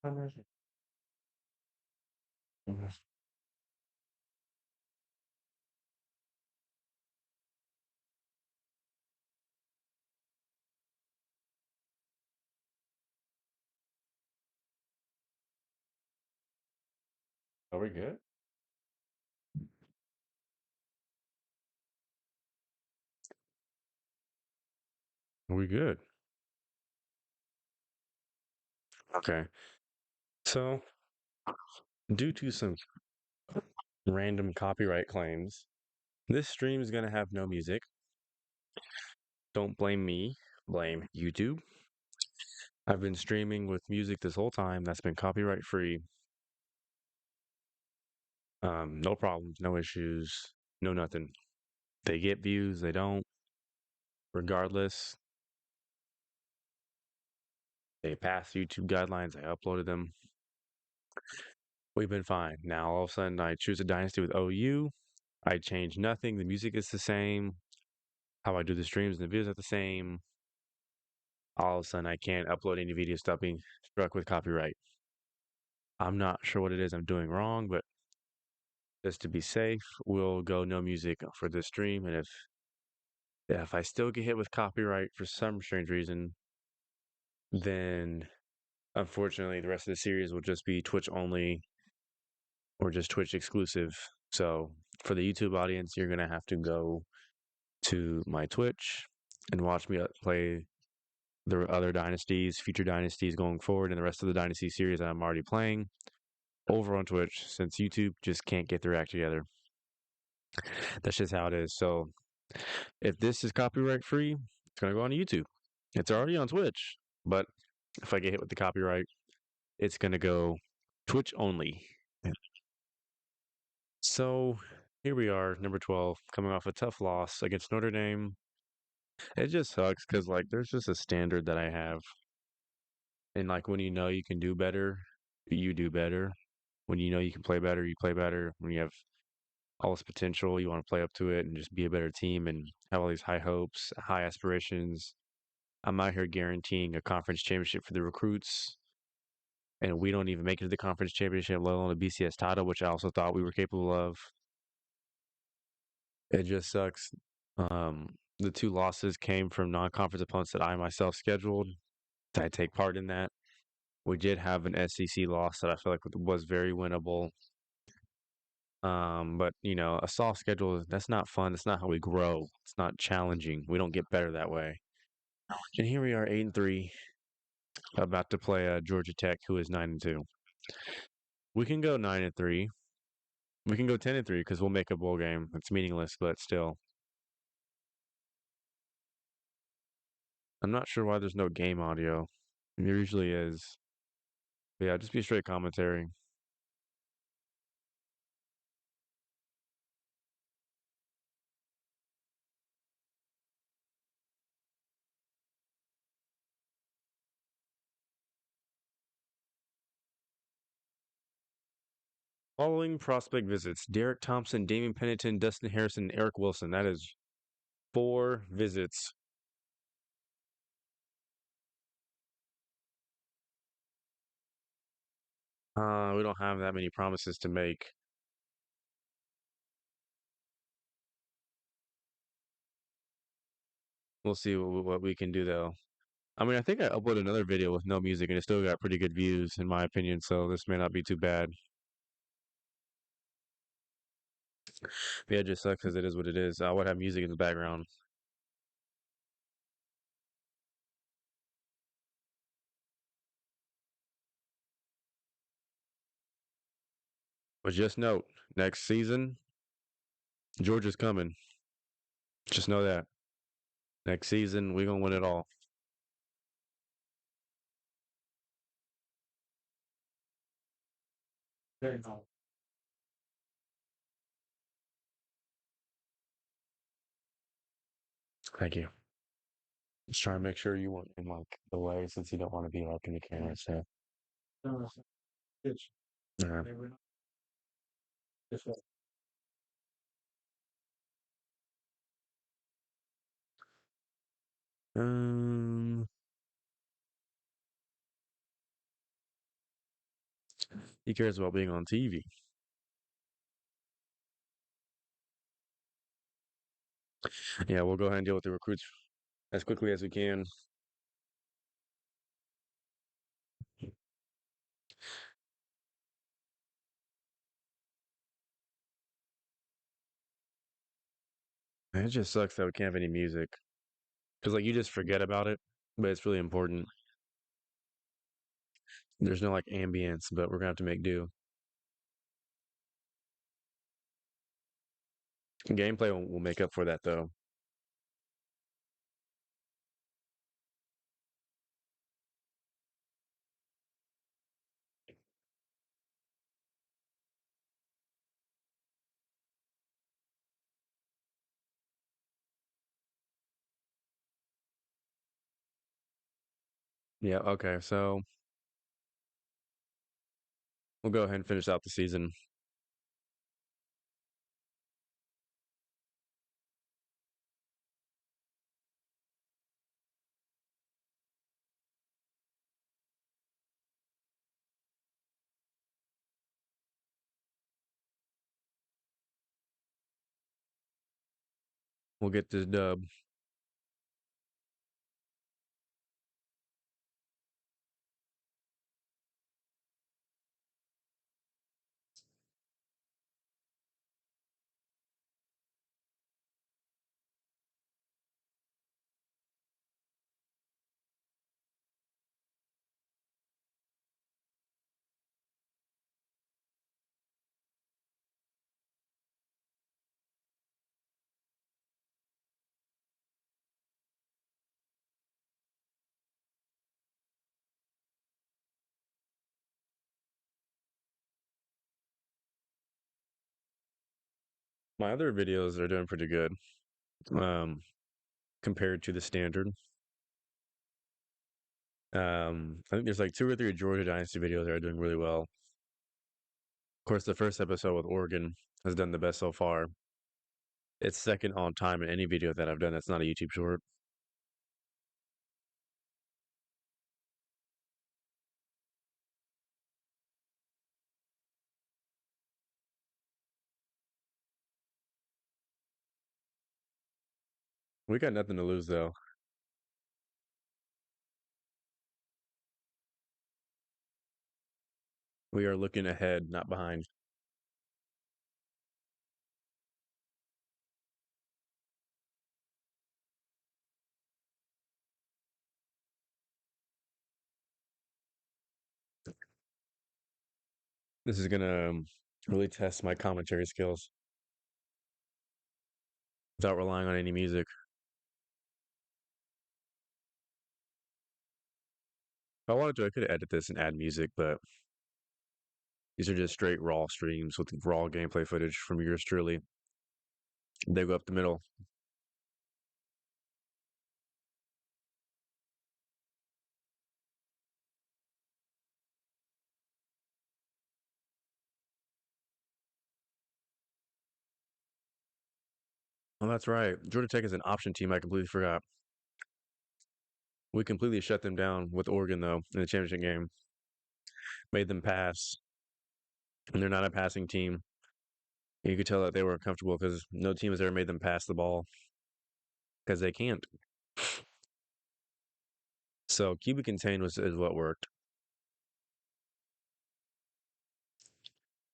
Are we good? Are we good? Okay. So, due to some random copyright claims, this stream is going to have no music. Don't blame me, blame YouTube. I've been streaming with music this whole time that's been copyright free. No problems, no issues, no nothing. They get views, they don't. Regardless, they pass YouTube guidelines, I uploaded them. We've been fine. Now all of a sudden I choose a Dynasty with OU. I change nothing. The music is the same. How I do the streams and the videos are the same. All of a sudden I can't upload any videos, stop being struck with copyright. I'm not sure what it is I'm doing wrong, but just to be safe, we'll go no music for this stream. And if I still get hit with copyright for some strange reason, then unfortunately the rest of the series will just be Twitch only or just Twitch exclusive. So for the YouTube audience, you're gonna have to go to my Twitch and watch me play the other dynasties, future dynasties going forward, and the rest of the dynasty series that I'm already playing over on Twitch, since YouTube just can't get their act together. That's just how it is. So if this is copyright free, it's gonna go on YouTube. It's already on Twitch, but if I get hit with the copyright, it's gonna go Twitch only. So here we are, number 12, coming off a tough loss against Notre Dame. It just sucks because like there's just a standard that I have, and like when you know you can do better, you do better. When you know you can play better, you play better. When you have all this potential, you want to play up to it and just be a better team and have all these high hopes, high aspirations. I'm out here guaranteeing a conference championship for the recruits, and we don't even make it to the conference championship, let alone a BCS title, which I also thought we were capable of. It just sucks. The two losses came from non-conference opponents that I myself scheduled. I take part in that. We did have an SEC loss that I feel like was very winnable. But you know, a soft schedule, that's not fun. That's not how we grow. It's not challenging. We don't get better that way. And here we are, 8-3, about to play Georgia Tech, who is 9-2. We can go 9-3. We can go 10-3 because we'll make a bowl game. It's meaningless, but still. I'm not sure why there's no game audio. There usually is. But yeah, just be straight commentary. Following prospect visits: Derek Thompson, Damian Pennington, Dustin Harrison, Eric Wilson. That is 4 visits. We don't have that many promises to make. We'll see what we can do though. I mean, I think I uploaded another video with no music and it still got pretty good views in my opinion, so this may not be too bad. But yeah, it just sucks because it is what it is. I would have music in the background. But just note, next season, Georgia's coming. Just know that. Next season, we're gonna win it all. Thank you. Just trying to make sure you weren't in like the way since you don't want to be like in the camera. So, alright. Um, He cares about being on TV. Yeah, we'll go ahead and deal with the recruits as quickly as we can. And it just sucks that we can't have any music because, like, you just forget about it, but it's really important. There's no like ambience, but we're gonna have to make do. Gameplay will make up for that, though. Yeah. Okay. So we'll go ahead and finish out the season. We'll get this dub. My other videos are doing pretty good, um, compared to the standard. I think there's like 2 or 3 Georgia Dynasty videos that are doing really well. Of course, the first episode with Oregon has done the best so far. It's second on time in any video that I've done that's not a YouTube short. We got nothing to lose though. We are looking ahead, not behind. This is gonna really test my commentary skills without relying on any music. If I wanted to, I could edit this and add music, but these are just straight raw streams with raw gameplay footage from yours truly. They go up the middle. Oh, that's right. Georgia Tech is an option team. I completely forgot. We completely shut them down with Oregon, though, in the championship game. Made them pass, and they're not a passing team. You could tell that they were uncomfortable because no team has ever made them pass the ball because they can't. So QB contain is what worked.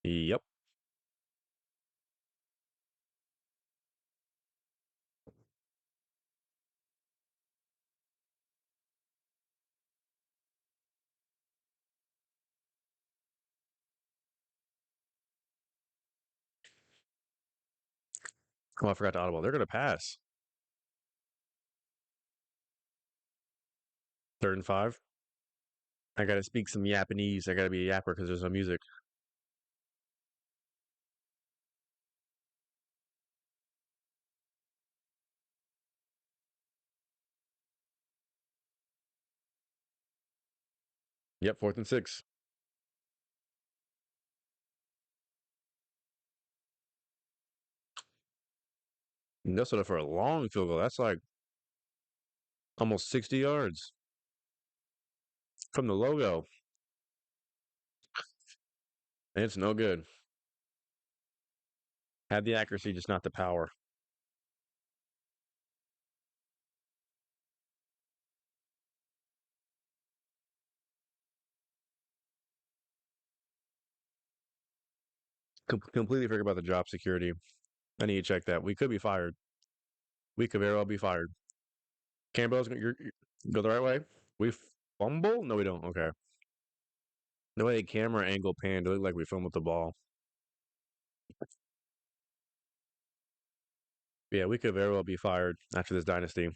Yep. Oh, I forgot to audible. They're gonna pass. 3rd and 5. I gotta speak some Japanese. I gotta be a yapper because there's no music. Yep, 4th and 6. Minnesota for a long field goal. That's like almost 60 yards from the logo. It's no good. Had the accuracy, just not the power. Completely forget about the job security. I need to check that. We could be fired. We could very well be fired. Campbell's you're go the right way. We fumble? No, we don't. Okay. The way the camera angle panned, it looked like we filmed with the ball. Yeah, we could very well be fired after this dynasty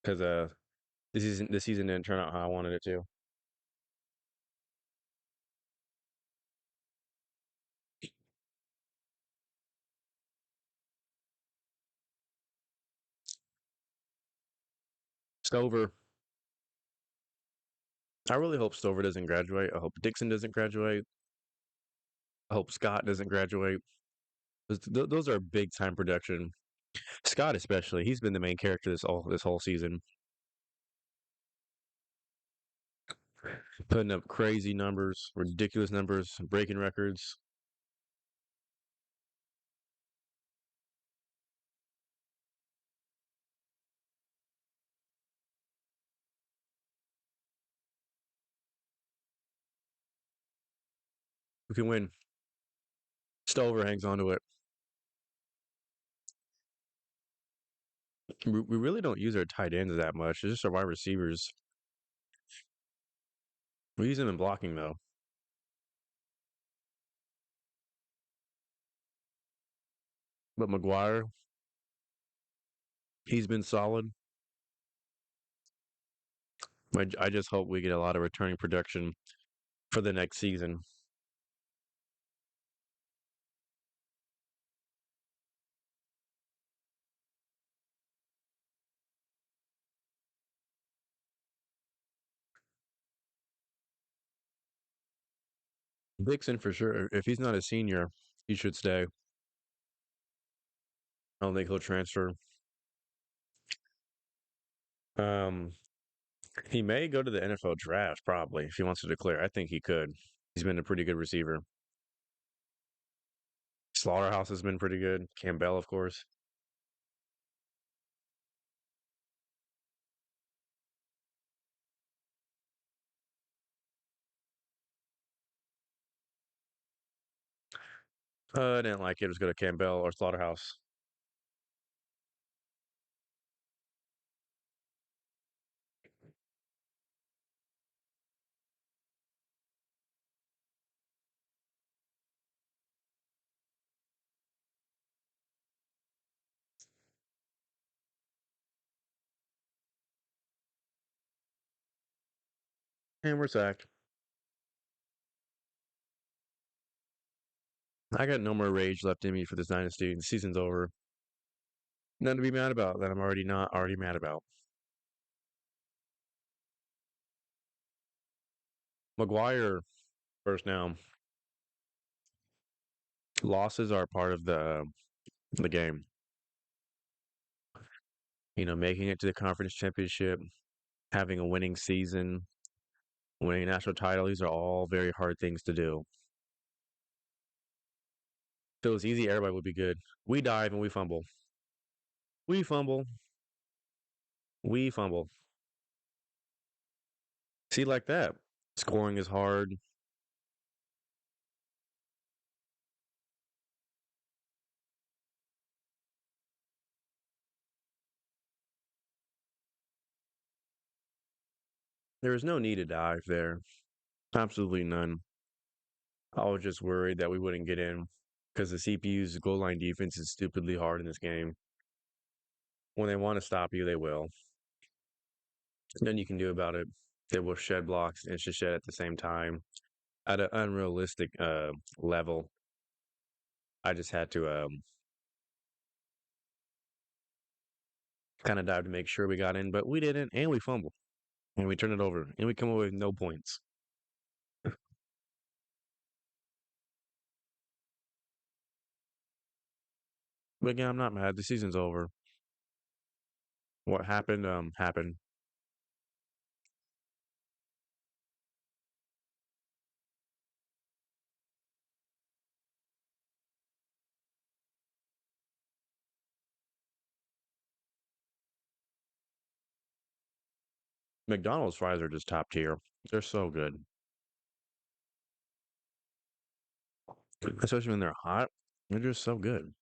because this season didn't turn out how I wanted it to. Stover. I really hope Stover doesn't graduate. I hope Dixon doesn't graduate. I hope Scott doesn't graduate. Those are big time production. Scott especially. He's been the main character this whole season, putting up crazy numbers, ridiculous numbers, breaking records. We can win. Stover hangs on to it. We really don't use our tight ends that much. It's just our wide receivers. We use them in blocking though. But McGuire, he's been solid. I just hope we get a lot of returning production for the next season. Dixon for sure. If he's not a senior, he should stay. I don't think he'll transfer. Um, he may go to the NFL draft probably if he wants to declare. I think he could. He's been a pretty good receiver. Slaughterhouse has been pretty good. Campbell, of course. I didn't like it. It was go to Campbell or Slaughterhouse. And we're sacked. I got no more rage left in me for this dynasty. The season's over. Nothing to be mad about that I'm already not already mad about. McGuire first now. Losses are part of the game. Making it to the conference championship, having a winning season, winning a national title, these are all very hard things to do. If it was easy, everybody would be good. We dive and we fumble. We fumble. We fumble. See, like that. Scoring is hard. There is no need to dive there. Absolutely none. I was just worried that we wouldn't get in because the CPU's goal line defense is stupidly hard in this game. When they want to stop you, they will. Nothing you can do about it. They will shed blocks and should shed at the same time at an unrealistic level. I just had to kind of dive to make sure we got in, but we didn't, and we fumbled, and we turned it over, and we come away with no points. But again, I'm not mad. The season's over. What happened, happened. McDonald's fries are just top tier. They're so good, especially when they're hot. They're just so good.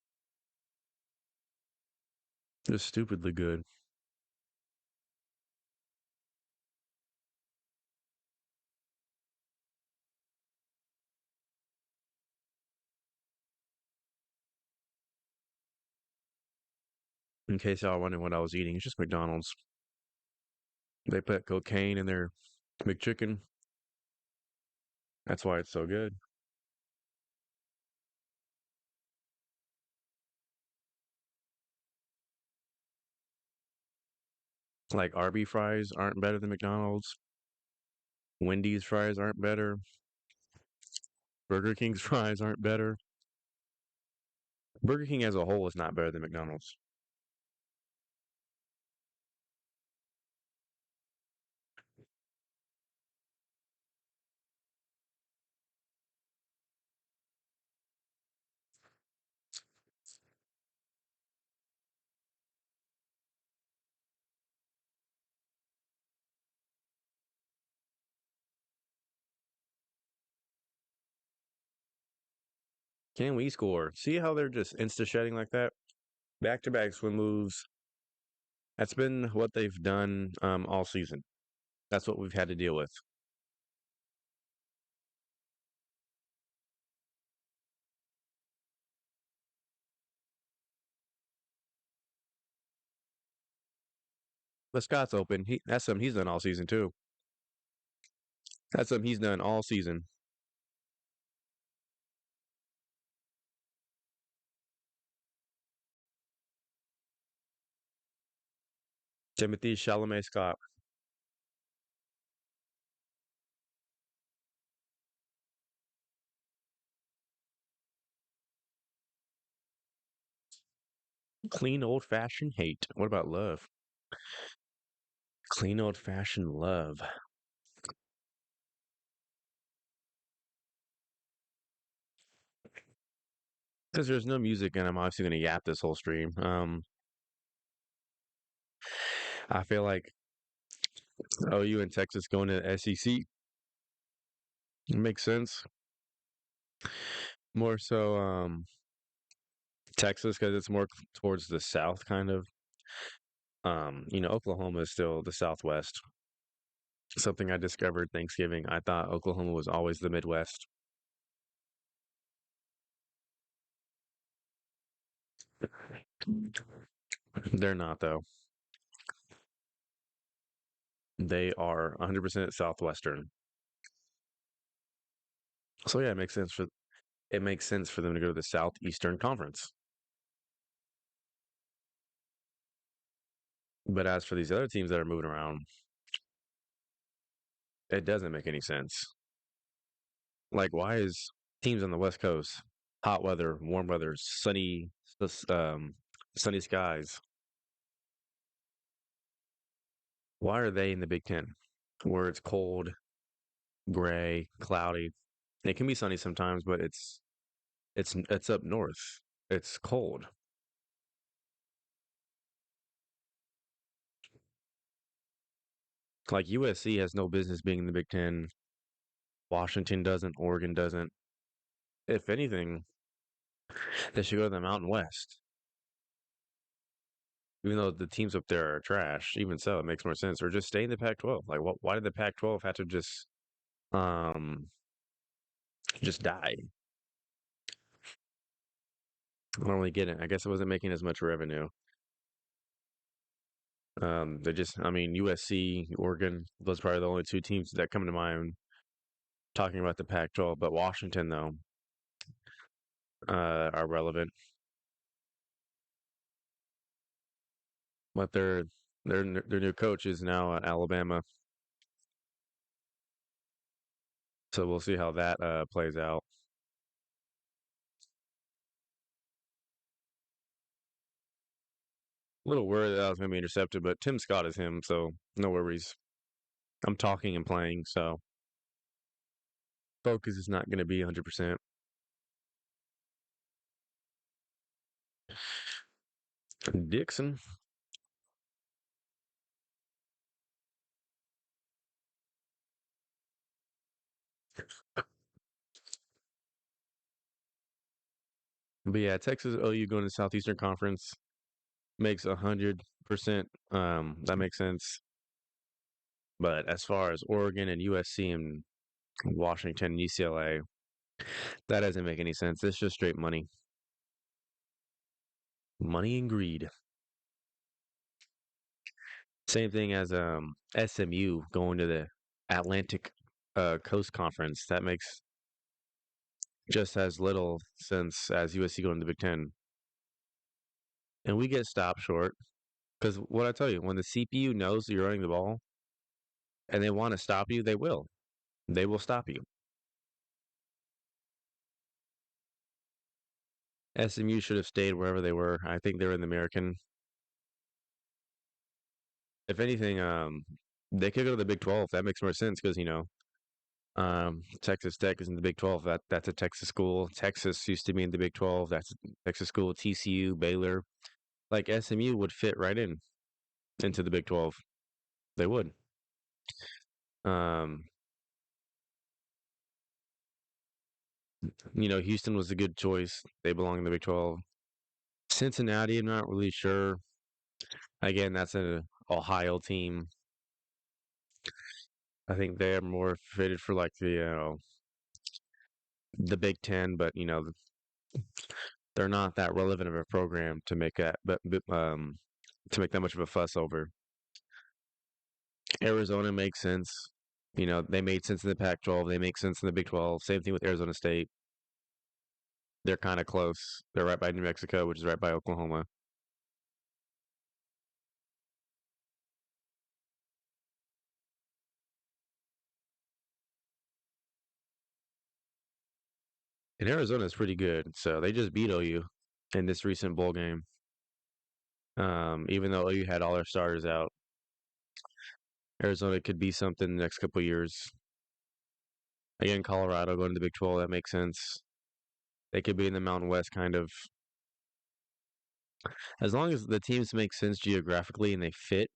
Just stupidly good. In case y'all wondering what I was eating, it's just McDonald's. They put cocaine in their McChicken. That's why it's so good. Like Arby fries aren't better than McDonald's. Wendy's fries aren't better. Burger King's fries aren't better. Burger King as a whole is not better than McDonald's. Can we score? See how they're just insta shedding like that? Back to back swim moves. That's been what they've done all season. That's what we've had to deal with. But Scott's open. That's something he's done all season too. That's something he's done all season. Timothy Chalamet Scott. Clean old fashioned hate. What about love? Clean old fashioned love. Because there's no music and I'm obviously gonna yap this whole stream. I feel like OU and Texas going to the SEC makes sense. More so Texas because it's more towards the south kind of. Oklahoma is still the Southwest. Something I discovered Thanksgiving. I thought Oklahoma was always the Midwest. They're not though. They are 100% Southwestern. So yeah, it makes sense for them to go to the Southeastern Conference. But as for these other teams that are moving around, it doesn't make any sense. Like, why is teams on the West Coast, hot weather, warm weather, um, sunny skies, why are they in the Big Ten, where it's cold, gray, cloudy? It can be sunny sometimes, but it's up north. It's cold. Like USC has no business being in the Big Ten. Washington doesn't. Oregon doesn't. If anything, they should go to the Mountain West. Even though the teams up there are trash, even so, it makes more sense. Or just stay in the Pac-12. Like, why did the Pac-12 have to um, just die? I don't really get it. I guess it wasn't making as much revenue. I mean, USC, Oregon, those are probably the only two teams that come to mind talking about the Pac-12. But Washington, though, are relevant. But their new coach is now at Alabama, so we'll see how that plays out. A little worried that I was going to be intercepted, but Tim Scott is him, so no worries. I'm talking and playing, so focus is not going to be 100%. Dixon, But yeah, Texas OU going to Southeastern Conference makes 100%. That makes sense. But as far as Oregon and USC and Washington and UCLA, that doesn't make any sense. It's just straight money, money and greed. Same thing as SMU going to the Atlantic Coast Conference. That makes just as little sense as USC going to the Big Ten. And we get stopped short because what I tell you, when the CPU knows that you're running the ball and they want to stop you, they will. They will stop you. SMU should have stayed wherever they were. I think they were in the American. If anything, they could go to the Big 12. That makes more sense because Texas Tech is in the Big 12. That's a Texas school. Texas used to be in the Big 12. That's a Texas school. TCU, Baylor, like SMU would fit right in into the Big 12. They would. Um, Houston was a good choice. They belong in the Big 12. Cincinnati, I'm not really sure. Again, that's an Ohio team. I think they're more fitted for like the Big Ten, but they're not that relevant of a program to make that, but to make that much of a fuss over. Arizona makes sense. They made sense in the Pac-12. They make sense in the Big 12. Same thing with Arizona State. They're kind of close. They're right by New Mexico, which is right by Oklahoma. And Arizona is pretty good. So they just beat OU in this recent bowl game. Even though OU had all their starters out, Arizona could be something in the next couple of years. Again, Colorado going to the Big 12, that makes sense. They could be in the Mountain West kind of. As long as the teams make sense geographically and they fit,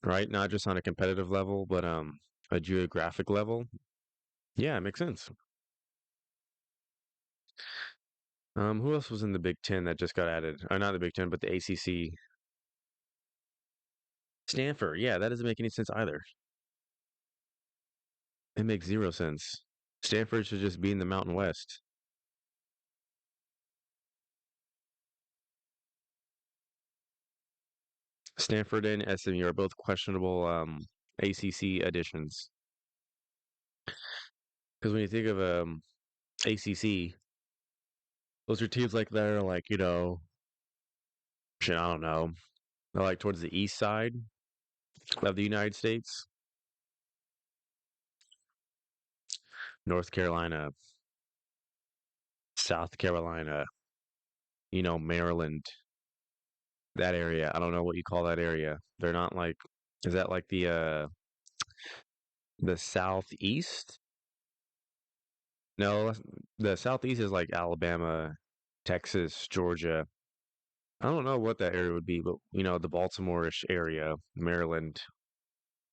right? Not just on a competitive level, but a geographic level. Yeah, it makes sense. Who else was in the Big Ten that just got added? Not the Big Ten, but the ACC. Stanford. Yeah, that doesn't make any sense either. It makes zero sense. Stanford should just be in the Mountain West. Stanford and SMU are both questionable ACC additions. Because when you think of ACC, those are teams like that are like shit, I don't know, they're like towards the east side of the United States, North Carolina, South Carolina, Maryland, that area. I don't know what you call that area. They're not like, is that like the southeast? No, the southeast is like Alabama, Texas, Georgia. I don't know what that area would be, but the Baltimore-ish area, Maryland,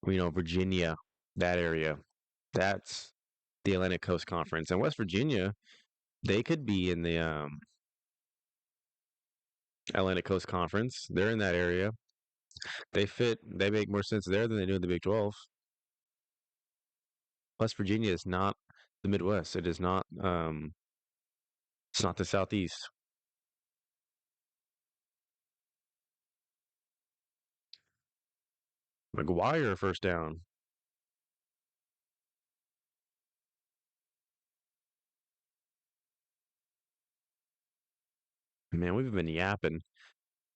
Virginia, that area. That's the Atlantic Coast Conference. And West Virginia, they could be in the Atlantic Coast Conference. They're in that area. They fit. They make more sense there than they do in the Big 12. West Virginia is not the Midwest. It is not. It's not the Southeast. McGuire first down. Man, we've been yapping.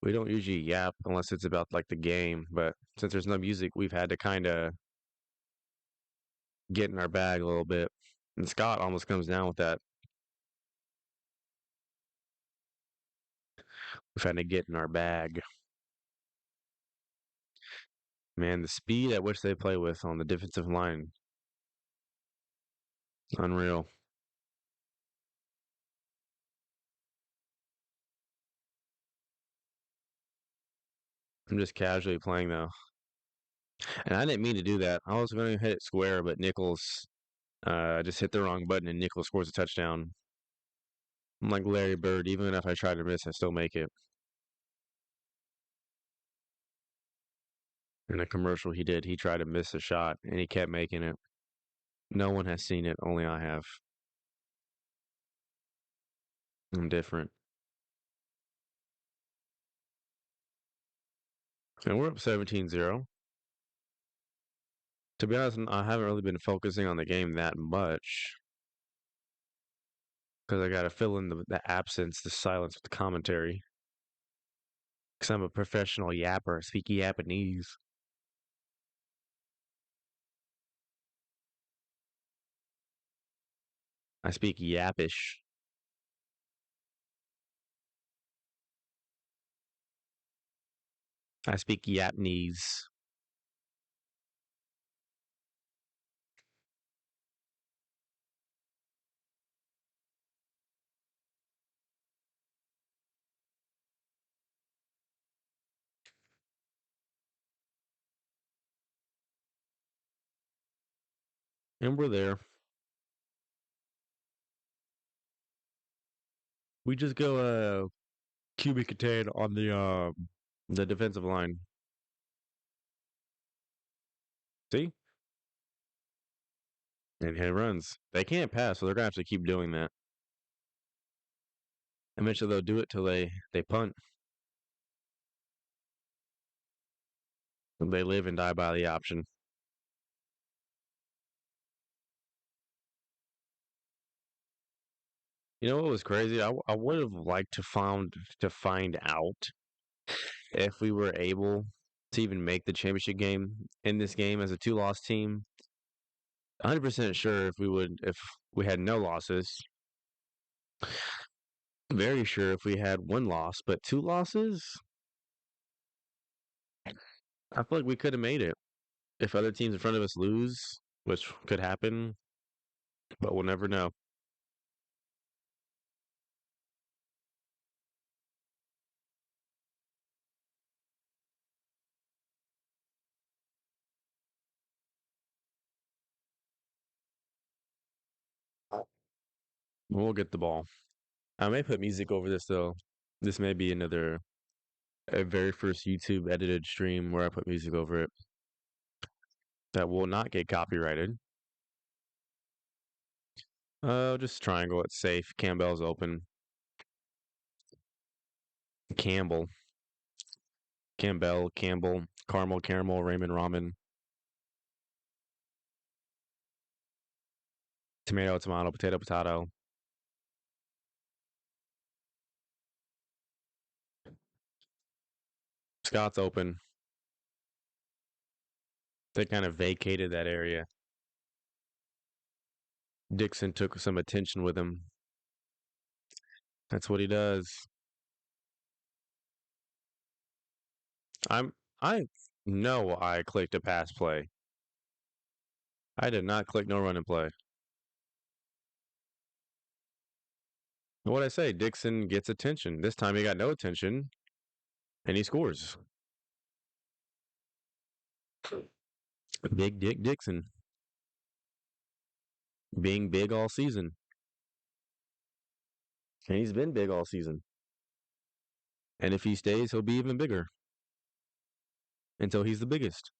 We don't usually yap unless it's about like the game, but since there's no music, we've had to kind of get in our bag a little bit. And Scott almost comes down with that. We've had to get in our bag. Man, the speed at which they play with on the defensive line, unreal. I'm just casually playing though. And I didn't mean to do that. I was going to hit it square, but Nichols I just hit the wrong button and Nicholas scores a touchdown. I'm like Larry Bird. Even if I try to miss, I still make it. In a commercial he did, he tried to miss a shot and he kept making it. No one has seen it, only I have. I'm different. And we're up 17-0. To be honest, I haven't really been focusing on the game that much because I got to fill in the absence, the silence with the commentary. Because I'm a professional yapper, speak Japanese. I speak Yapish. I speak Yapnese. And we're there. We just go cubic contain on the defensive line. See? And he runs. They can't pass, so they're gonna have to keep doing that. Eventually they'll do it till they punt. They live and die by the option. You know what was crazy? I would have liked to find out if we were able to even make the championship game in this game as a two-loss team. 100% sure if we had no losses. Very sure if we had one loss, but two losses, I feel like we could have made it. If other teams in front of us lose, which could happen, but we'll never know. We'll get the ball. I may put music over this though. This may be a very first YouTube edited stream where I put music over it that will not get copyrighted. Just triangle. It's safe. Campbell's open. Campbell, Campbell, Caramel, Raymond Ramen, tomato, potato. Scott's open. They kind of vacated that area. Dixon took some attention with him. That's what he does. I'm I know I clicked a pass play. I did not click no run and play. What I say? Dixon gets attention. This time he got no attention, and he scores. Big Dick Dixon being big all season, and he's been big all season. And if he stays, he'll be even bigger until he's the biggest.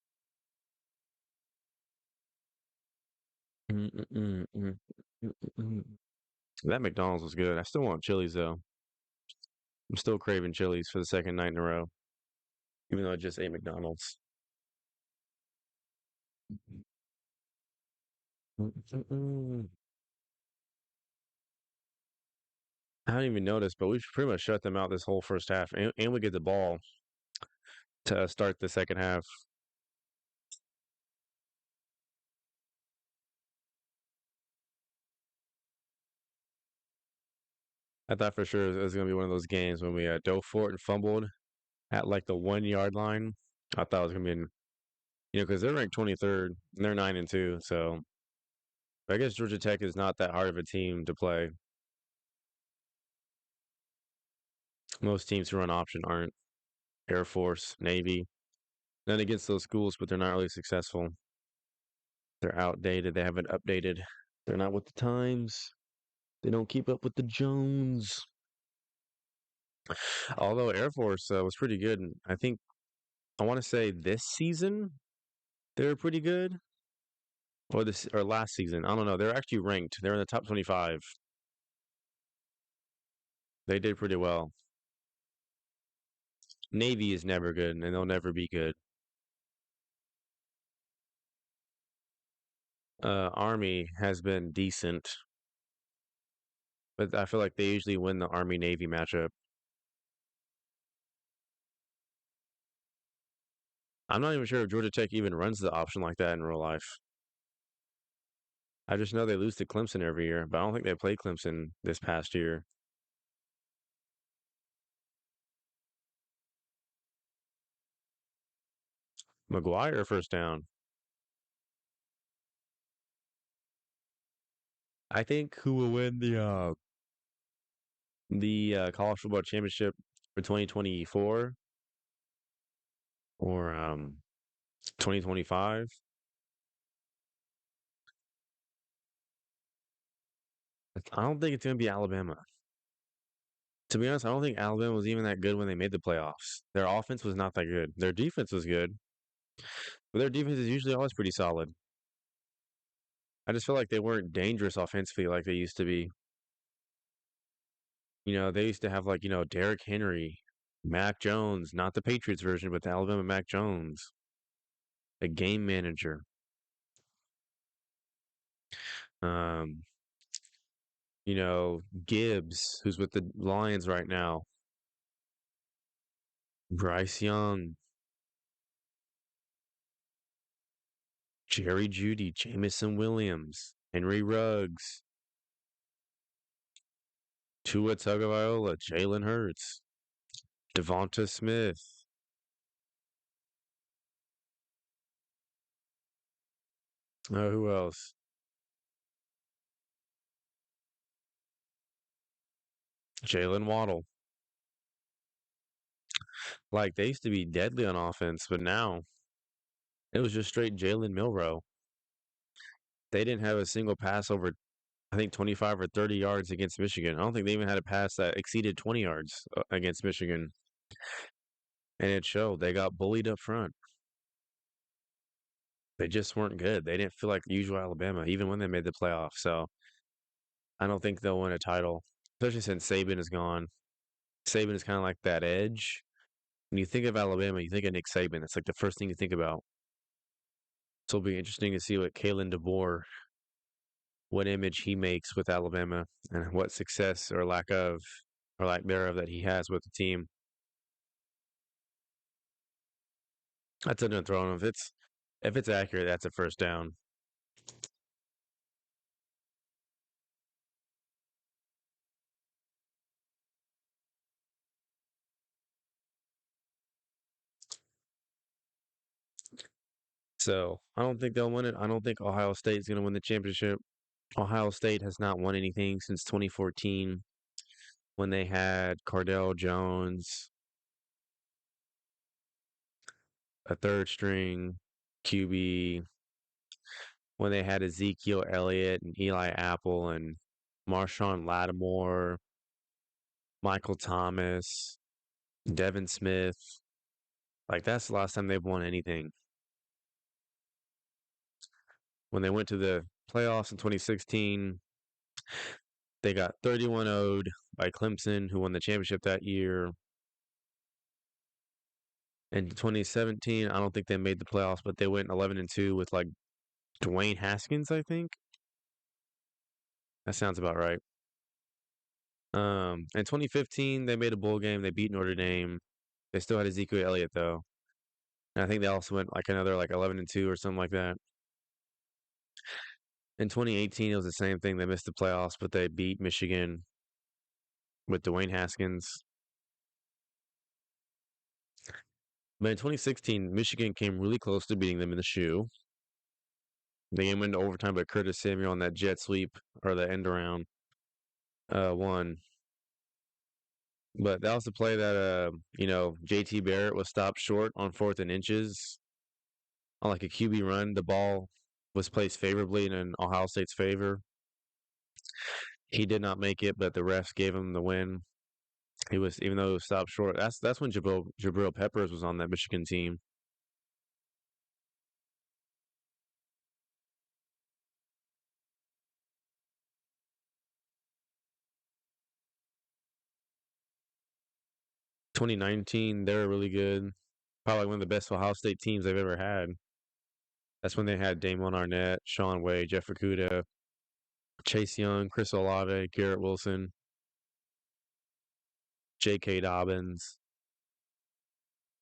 That McDonald's was good. I still want Chili's though. I'm still craving Chili's for the second night in a row, even though I just ate McDonald's. I haven't even noticed, but we pretty much shut them out this whole first half, and we get the ball to start the second half. I thought for sure it was going to be one of those games when we dove for it and fumbled at like the 1 yard line. I thought it was going to be, because they're ranked 23rd and they're 9-2. So I guess Georgia Tech is not that hard of a team to play. Most teams who run option aren't. Air Force, Navy, none against those schools, but they're not really successful. They're outdated. They haven't updated. They're not with the times. They don't keep up with the Jones. Although Air Force was pretty good. And I think I want to say this season they were pretty good, or last season. I don't know. They're actually ranked. They're in the top 25. They did pretty well. Navy is never good, and they'll never be good. Army has been decent, but I feel like they usually win the Army Navy matchup. I'm not even sure if Georgia Tech even runs the option like that in real life. I just know they lose to Clemson every year, but I don't think they played Clemson this past year. McGuire first down. I think who will win the college football championship for 2024 or 2025. I don't think it's going to be Alabama. To be honest, I don't think Alabama was even that good when they made the playoffs. Their offense was not that good. Their defense was good, but their defense is usually always pretty solid. I just feel like they weren't dangerous offensively like they used to be. They used to have like, Derrick Henry, Mac Jones, not the Patriots version, but the Alabama Mac Jones, a game manager. Um, Gibbs, who's with the Lions right now, Bryce Young, Jerry Jeudy, Jamison Williams, Henry Ruggs, Tua Tagovailoa, Jalen Hurts, Devonta Smith. Who else? Jalen Waddle. Like they used to be deadly on offense, but now it was just straight Jalen Milrow. They didn't have a single pass over, I think, 25 or 30 yards against Michigan. I don't think they even had a pass that exceeded 20 yards against Michigan. And it showed. They got bullied up front. They just weren't good. They didn't feel like the usual Alabama, even when they made the playoffs. So I don't think they'll win a title, especially since Saban is gone. Saban is kind of like that edge. When you think of Alabama, you think of Nick Saban. It's like the first thing you think about. So it'll be interesting to see what Kalen DeBoer, what image he makes with Alabama, and what success or lack of, or lack thereof, that he has with the team. That's a throw. If it's accurate, that's a first down. So I don't think they'll win it. I don't think Ohio State is going to win the championship. Ohio State has not won anything since 2014 when they had Cardell Jones, a third string QB, when they had Ezekiel Elliott and Eli Apple and Marshawn Lattimore, Michael Thomas, Devin Smith. Like that's the last time they've won anything. When they went to the playoffs in 2016, they got 31 0 by Clemson, who won the championship that year. In 2017, I don't think they made the playoffs, but they went 11-2 with like Dwayne Haskins, I think. That sounds about right. In 2015, they made a bowl game. They beat Notre Dame. They still had Ezekiel Elliott though, and I think they also went like another like 11-2 or something like that. In 2018, it was the same thing. They missed the playoffs, but they beat Michigan with Dwayne Haskins. But in 2016, Michigan came really close to beating them in the shoe. The game went into overtime, but Curtis Samuel on that jet sweep or the end around won. But that was the play that JT Barrett was stopped short on 4th and inches on like a QB run. The ball was placed favorably in Ohio State's favor. He did not make it, but the refs gave him the win. He was, even though it was stopped short. That's when Jabril Peppers was on that Michigan team. 2019, they were really good. Probably one of the best Ohio State teams they've ever had. That's when they had Damon Arnett, Sean Wade, Jeff Okudah, Chase Young, Chris Olave, Garrett Wilson, J.K. Dobbins,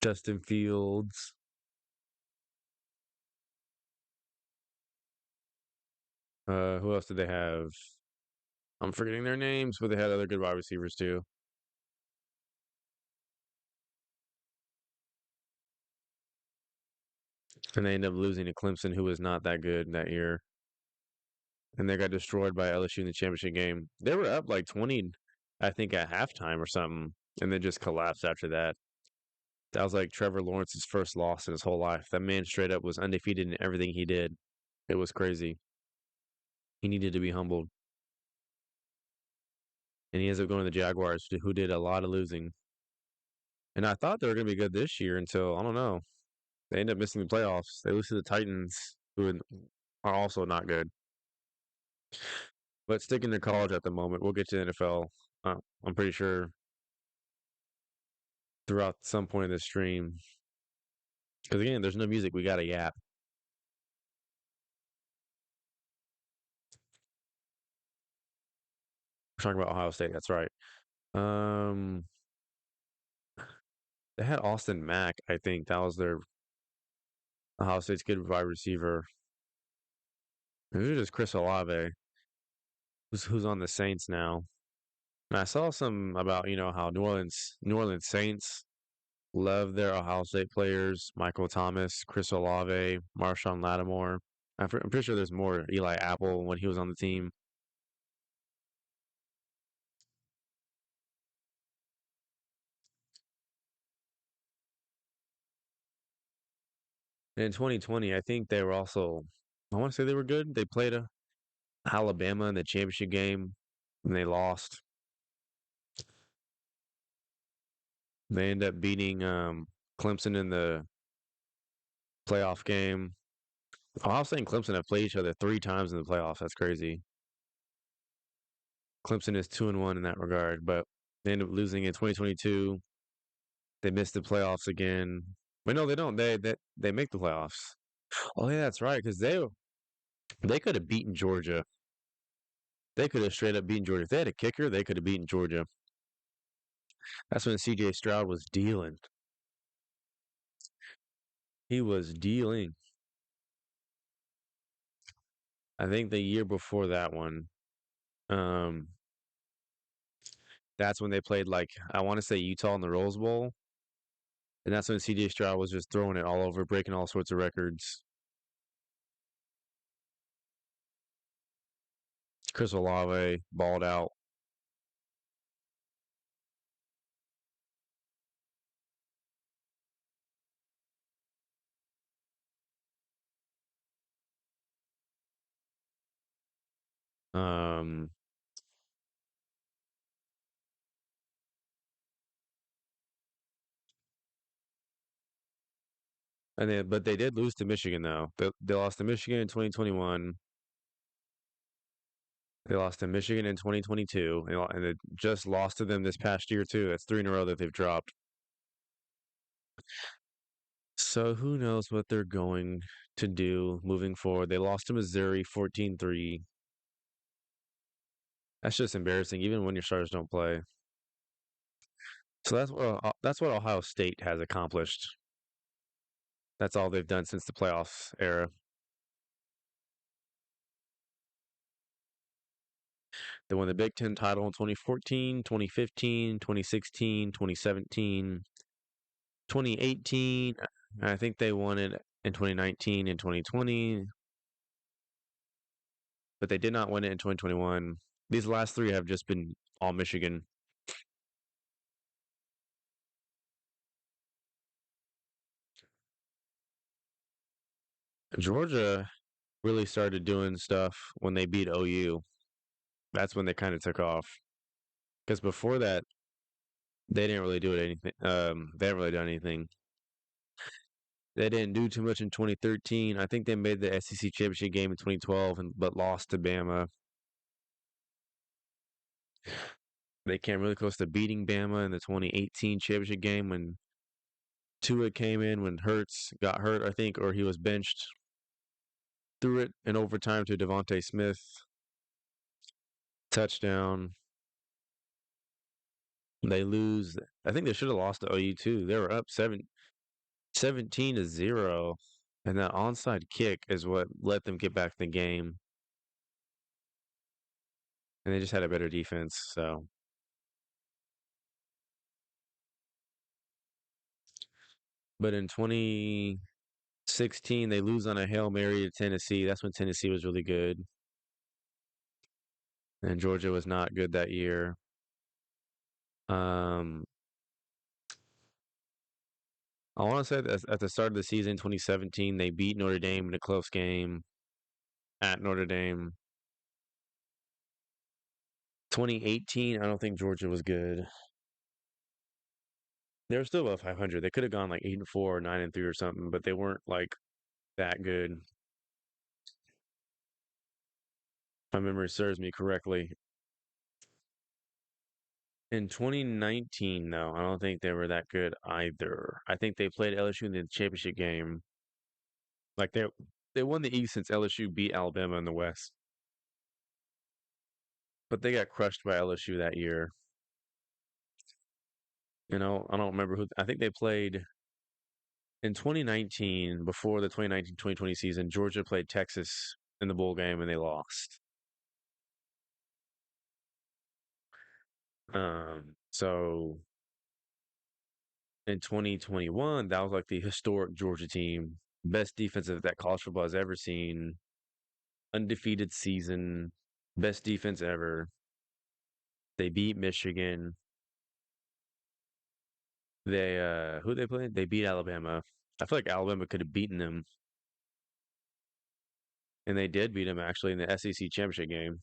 Justin Fields. Who else did they have? I'm forgetting their names, but they had other good wide receivers too. And they ended up losing to Clemson, who was not that good that year. And they got destroyed by LSU in the championship game. They were up like 20, I think, at halftime or something, and then just collapsed after that. That was like Trevor Lawrence's first loss in his whole life. That man straight up was undefeated in everything he did. It was crazy. He needed to be humbled. And he ends up going to the Jaguars, who did a lot of losing. And I thought they were going to be good this year until, I don't know, they end up missing the playoffs. They lose to the Titans, who are also not good. But sticking to college at the moment, we'll get to the NFL. I'm pretty sure throughout some point of the stream. Because again, there's no music. We got a yap. We're talking about Ohio State. That's right. Um, they had Austin Mack. I think that was their Ohio State's good wide receiver. Maybe it was Chris Olave, who's on the Saints now. And I saw some about how New Orleans Saints love their Ohio State players: Michael Thomas, Chris Olave, Marshawn Lattimore. I'm pretty sure there's more. Eli Apple when he was on the team. And in 2020, I think they were also. I want to say they were good. They played Alabama in the championship game, and they lost. They end up beating Clemson in the playoff game. Ohio State and Clemson have played each other 3 times in the playoffs. That's crazy. Clemson is 2-1 in that regard, but they end up losing in 2022. They missed the playoffs again. But no, they don't. They make the playoffs. Oh yeah, that's right. Because they could have beaten Georgia. They could have straight up beaten Georgia. If they had a kicker, they could have beaten Georgia. That's when C.J. Stroud was dealing. He was dealing. I think the year before that one, um, that's when they played like I want to say Utah in the Rose Bowl, and that's when C.J. Stroud was just throwing it all over, breaking all sorts of records. Chris Olave balled out. Um, but they did lose to Michigan though. They lost to Michigan in 2021. They lost to Michigan in 2022, and they just lost to them this past year too. That's 3 in a row that they've dropped. So who knows what they're going to do moving forward? They lost to Missouri 14-3. That's just embarrassing, even when your starters don't play. So that's what Ohio State has accomplished. That's all they've done since the playoffs era. They won the Big Ten title in 2014, 2015, 2016, 2017, 2018. I think they won it in 2019 and 2020, but they did not win it in 2021. These last 3 have just been all Michigan. Georgia really started doing stuff when they beat OU. That's when they kind of took off. Because before that, they didn't really do anything. They haven't really done anything. They didn't do too much in 2013. I think they made the SEC championship game in 2012, but lost to Bama. They came really close to beating Bama in the 2018 championship game when Tua came in when Hurts got hurt, I think, or he was benched. Threw it in overtime to Devontae Smith. Touchdown. They lose. I think they should have lost to OU too. They were up 17-0. And that onside kick is what let them get back in the game. And they just had a better defense. So, but in 2016, they lose on a Hail Mary to Tennessee. That's when Tennessee was really good. And Georgia was not good that year. Um, I want to say that at the start of the season, 2017, they beat Notre Dame in a close game at Notre Dame. 2018, I don't think Georgia was good. They were still above 500. They could have gone like 8-4 or 9-3 or something, but they weren't like that good. If my memory serves me correctly. In 2019, though, I don't think they were that good either. I think they played LSU in the championship game. Like they won the East since LSU beat Alabama in the West, but they got crushed by LSU that year. I don't remember who. I think they played in 2019 before the 2019-2020 season. Georgia played Texas in the bowl game and they lost. So in 2021, that was like the historic Georgia team, best defensive that college football has ever seen, undefeated season, best defense ever. They beat Michigan. They who they played? They beat Alabama. I feel like Alabama could have beaten them, and they did beat them actually in the SEC championship game.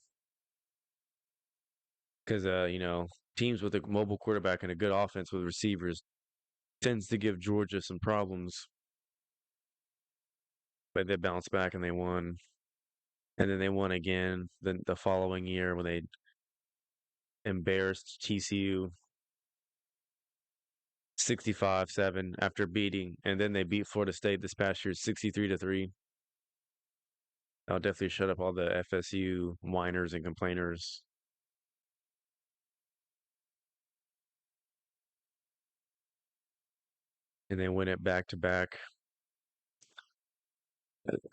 Because teams with a mobile quarterback and a good offense with receivers tends to give Georgia some problems, but they bounced back and they won. And then they won again the following year when they embarrassed TCU 65-7 after beating, and then they beat Florida State this past year 63-3. I'll definitely shut up all the FSU whiners and complainers. And they win it back to back.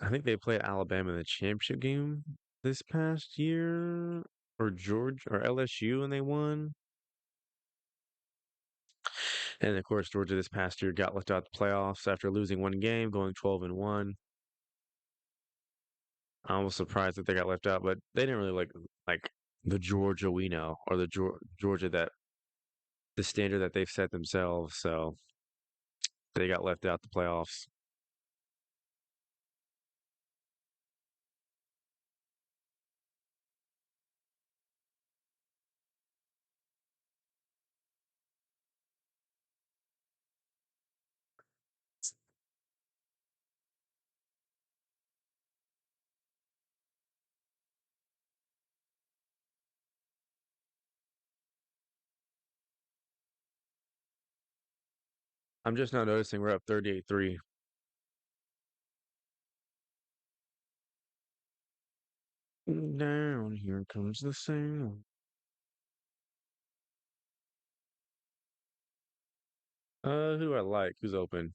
I think they played Alabama in the championship game this past year, or Georgia or LSU, and they won. And of course, Georgia this past year got left out of the playoffs after losing one game, going 12-1. I was surprised that they got left out, but they didn't really like the Georgia we know or the Georgia that the standard that they've set themselves. So they got left out the playoffs. I'm just now noticing we're up 38-3. Down here comes the sound. Who I like? Who's open?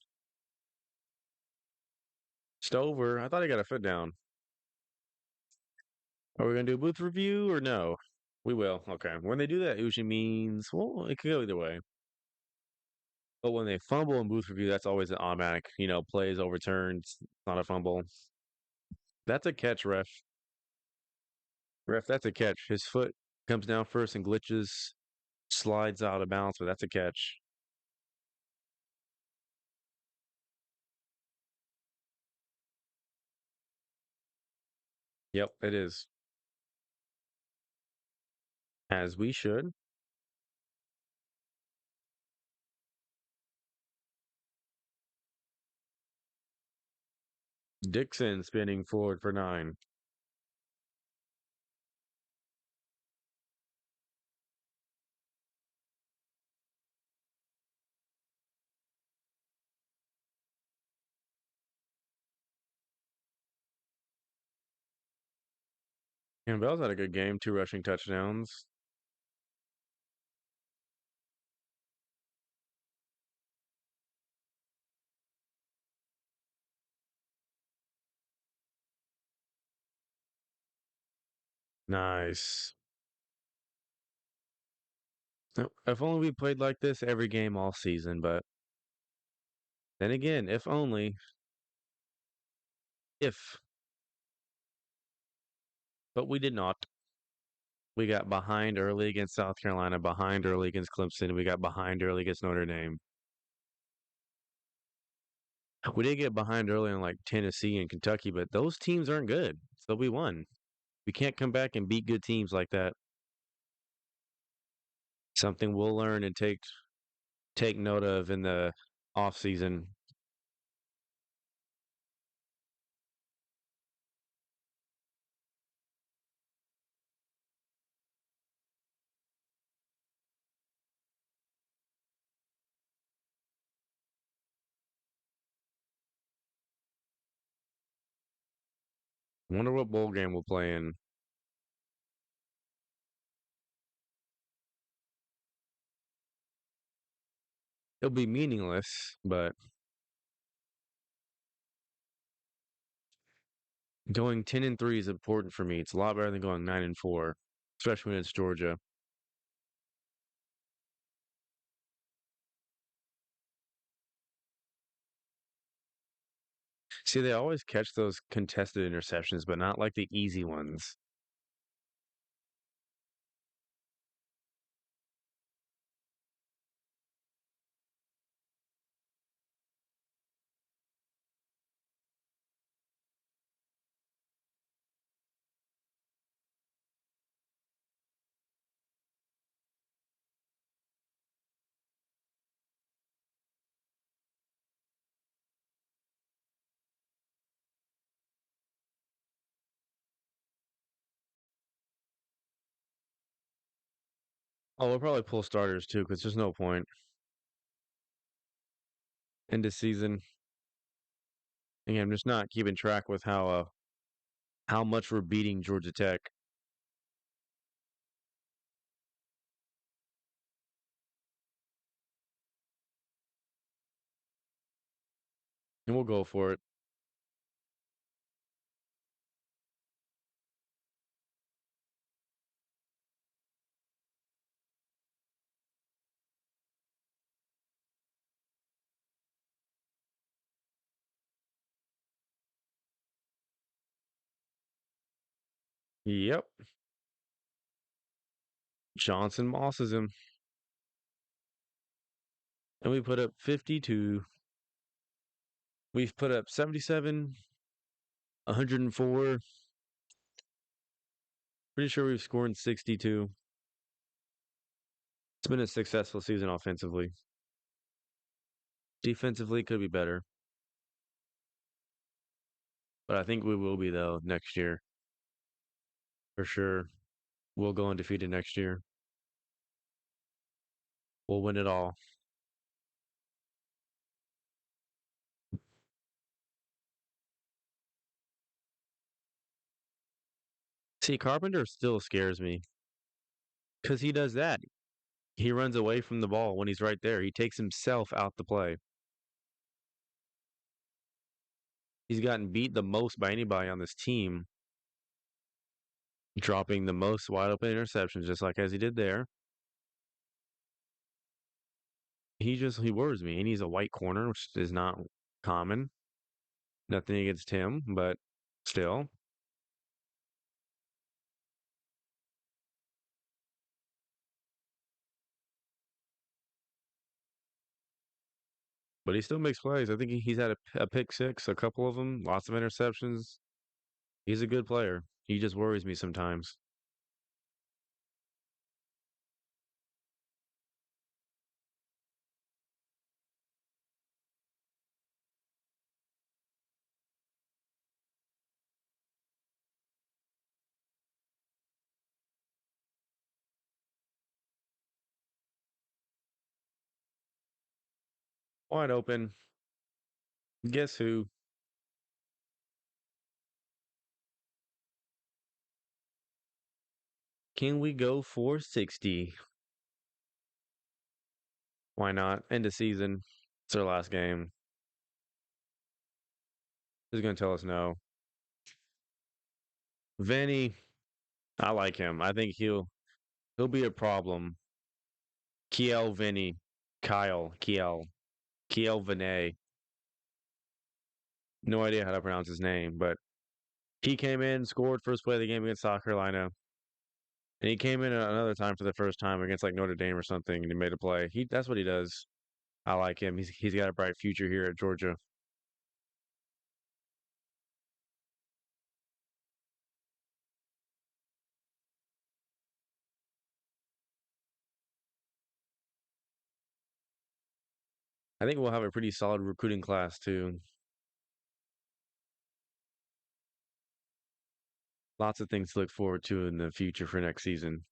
Stover. I thought he got a foot down. Are we gonna do a booth review or no? We will. Okay. When they do that, it usually means well, it could go either way. But when they fumble in booth review, that's always an automatic. Plays overturned. Not a fumble. That's a catch, ref. Ref, that's a catch. His foot comes down first and glitches, slides out of bounds, but that's a catch. Yep, it is. as we should. Dixon spinning forward for 9. And Bell's had a good game, 2 rushing touchdowns. Nice. If only we played like this every game all season, but then again, if only, if, but we did not. We got behind early against South Carolina, behind early against Clemson, we got behind early against Notre Dame. We did get behind early on like Tennessee and Kentucky, but those teams aren't good. So we won. We can't come back and beat good teams like that. Something we'll learn and take note of in the off season. Wonder what bowl game we'll play in. It'll be meaningless, but going 10-3 is important for me. It's a lot better than going 9-4, especially when it's Georgia. See, they always catch those contested interceptions, but not like the easy ones. Oh, we'll probably pull starters too, because there's no point in this season. Again, I'm just not keeping track with how much we're beating Georgia Tech. And we'll go for it. Yep. Johnson mosses him. And we put up 52. We've put up 77, 104. Pretty sure we've scored 62. It's been a successful season offensively. Defensively could be better, but I think we will be though next year for sure. We'll go undefeated next year. We'll win it all. See, Carpenter still scares me because he does that. He runs away from the ball when he's right there. He takes himself out the play. He's gotten beat the most by anybody on this team, dropping the most wide open interceptions, just like as he did there. He worries me, and he's a white corner, which is not common. Nothing against him, but still. But he still makes plays. I think he's had a pick six, a couple of them, lots of interceptions. He's a good player. He just worries me sometimes. Wide open. Guess who? Can we go 460? Why not? End of season. It's our last game. Who's going to tell us no? Vinny, I like him. I think he'll be a problem. Kiel Vinny. Kiel Vinay. No idea how to pronounce his name, but he came in, scored first play of the game against South Carolina. And he came in another time for the first time against like Notre Dame or something, and he made a play. That's what he does. I like him. He's got a bright future here at Georgia. I think we'll have a pretty solid recruiting class too. Lots of things to look forward to in the future for next season.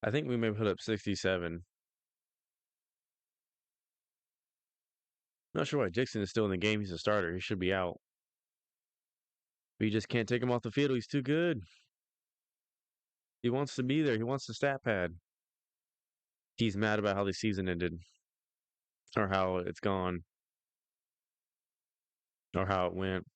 I think we may put up 67. Not sure why Dixon is still in the game. He's a starter. He should be out. But you just can't take him off the field. He's too good. He wants to be there. He wants the stat pad. He's mad about how the season ended, or how it's gone, or how it went.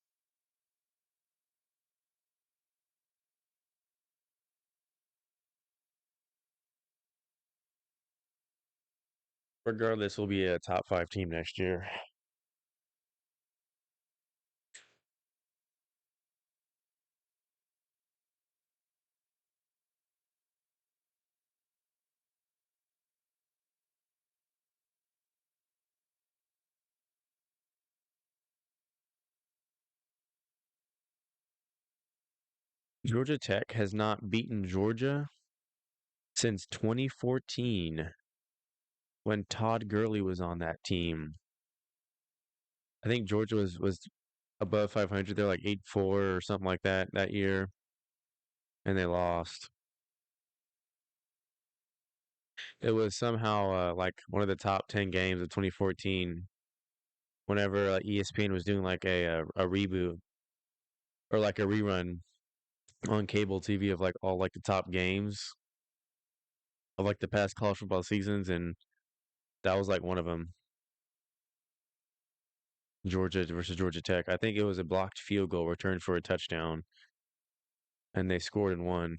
Regardless, we'll be a top five team next year. Georgia Tech has not beaten Georgia since 2014 when Todd Gurley was on that team. I think Georgia was above 500. They're like 8-4 or something like that year, and they lost. It was somehow like one of the top 10 games of 2014. Whenever ESPN was doing like a reboot or like a rerun on cable TV of like all like the top games of like the past college football seasons, and that was like one of them. Georgia versus Georgia Tech. I think it was a blocked field goal returned for a touchdown, and they scored and won.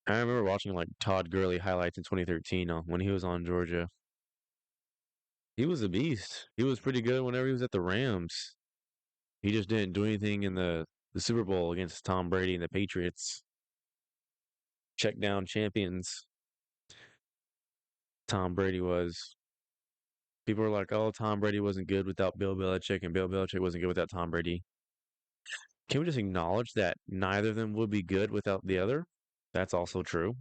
I remember watching like Todd Gurley highlights in 2013 when he was on Georgia. He was a beast. He was pretty good whenever he was at the Rams. He just didn't do anything in the Super Bowl against Tom Brady and the Patriots. Check down champions. Tom Brady was. People were like, "Oh, Tom Brady wasn't good without Bill Belichick, and Bill Belichick wasn't good without Tom Brady." Can we just acknowledge that neither of them would be good without the other? That's also true.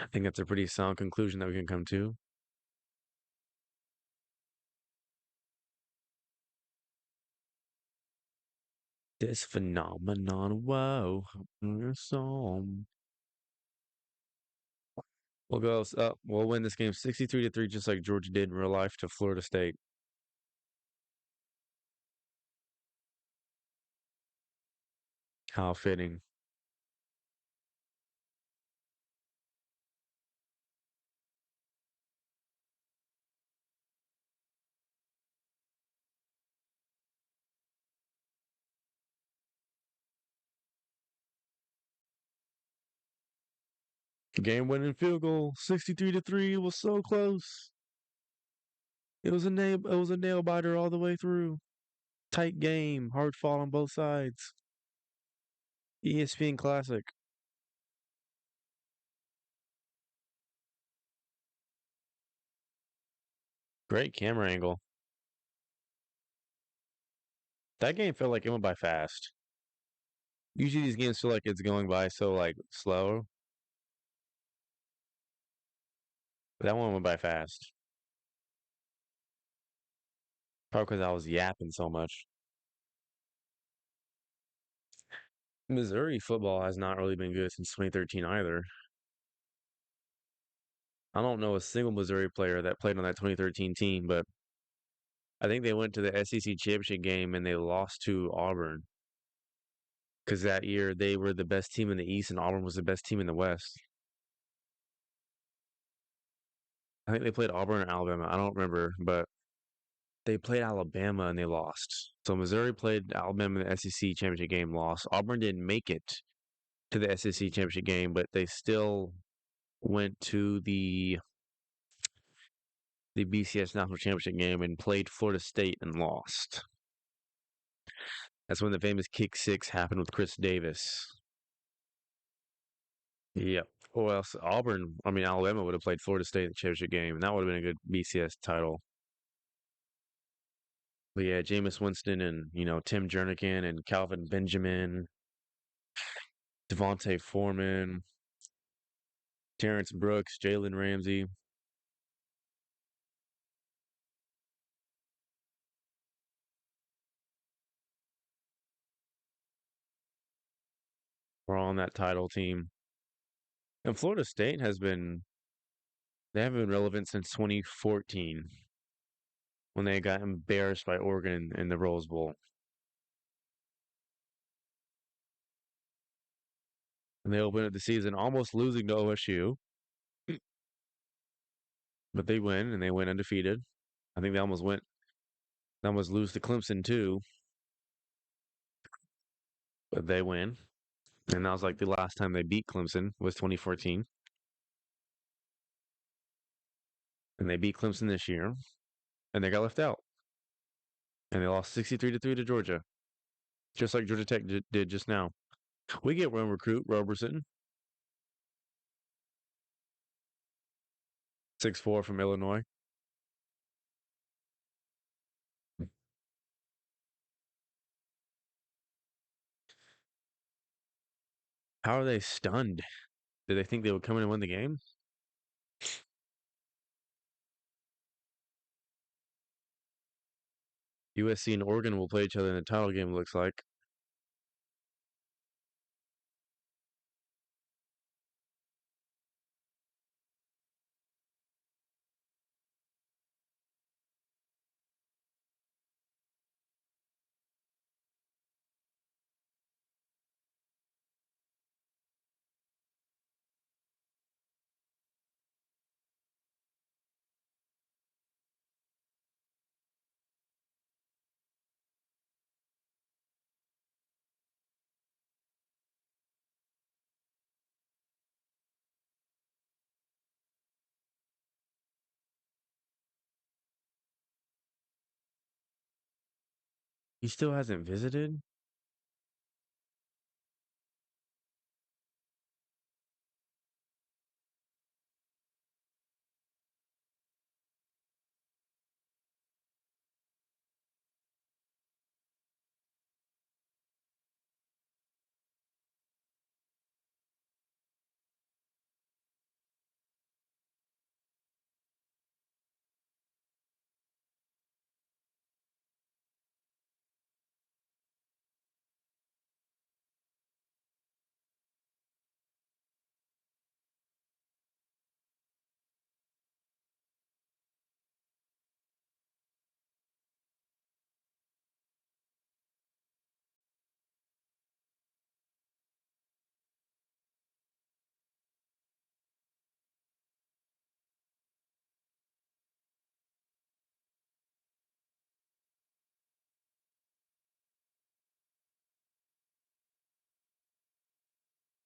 I think that's a pretty sound conclusion that we can come to. This phenomenon, whoa, song. We'll win this game 63-3, just like Georgia did in real life to Florida State. How fitting. Game winning field goal, 63-3. It was so close. It was a nail biter all the way through. Tight game, hard fought on both sides. ESPN Classic. Great camera angle. That game felt like it went by fast. Usually these games feel like it's going by so like slow. But that one went by fast. Probably because I was yapping so much. Missouri football has not really been good since 2013 either. I don't know a single Missouri player that played on that 2013 team, but I think they went to the SEC championship game and they lost to Auburn because that year they were the best team in the East and Auburn was the best team in the West. I think they played Auburn or Alabama. I don't remember, but they played Alabama and they lost. So Missouri played Alabama in the SEC championship game, lost. Auburn didn't make it to the SEC championship game, but they still went to the BCS national championship game and played Florida State and lost. That's when the famous kick six happened with Chris Davis. Yep. Or else Alabama would have played Florida State in the championship game, and that would have been a good BCS title. But yeah, Jameis Winston and Tim Jernigan and Calvin Benjamin, Devontae Foreman, Terrence Brooks, Jalen Ramsey were on that title team. And Florida State they haven't been relevant since 2014 when they got embarrassed by Oregon in the Rose Bowl. And they opened up the season almost losing to OSU, but they win and they went undefeated. I think they almost lose to Clemson too, but they win. And that was like the last time they beat Clemson was 2014. And they beat Clemson this year, and they got left out. And they lost 63-3 to Georgia, just like Georgia Tech did just now. We get one recruit, Roberson, 6'4" from Illinois. How are they stunned? Did they think they would come in and win the game? USC and Oregon will play each other in the title game, it looks like. He still hasn't visited?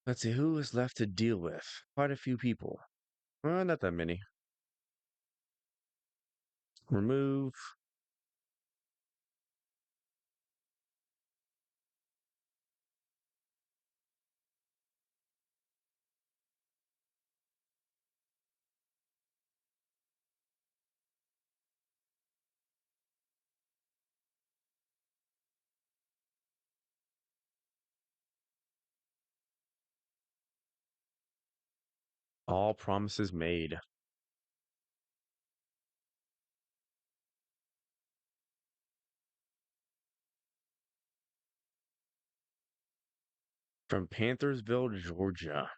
Let's see, who is left to deal with? Quite a few people. Not that many. Remove. All promises made. From Panthersville, Georgia.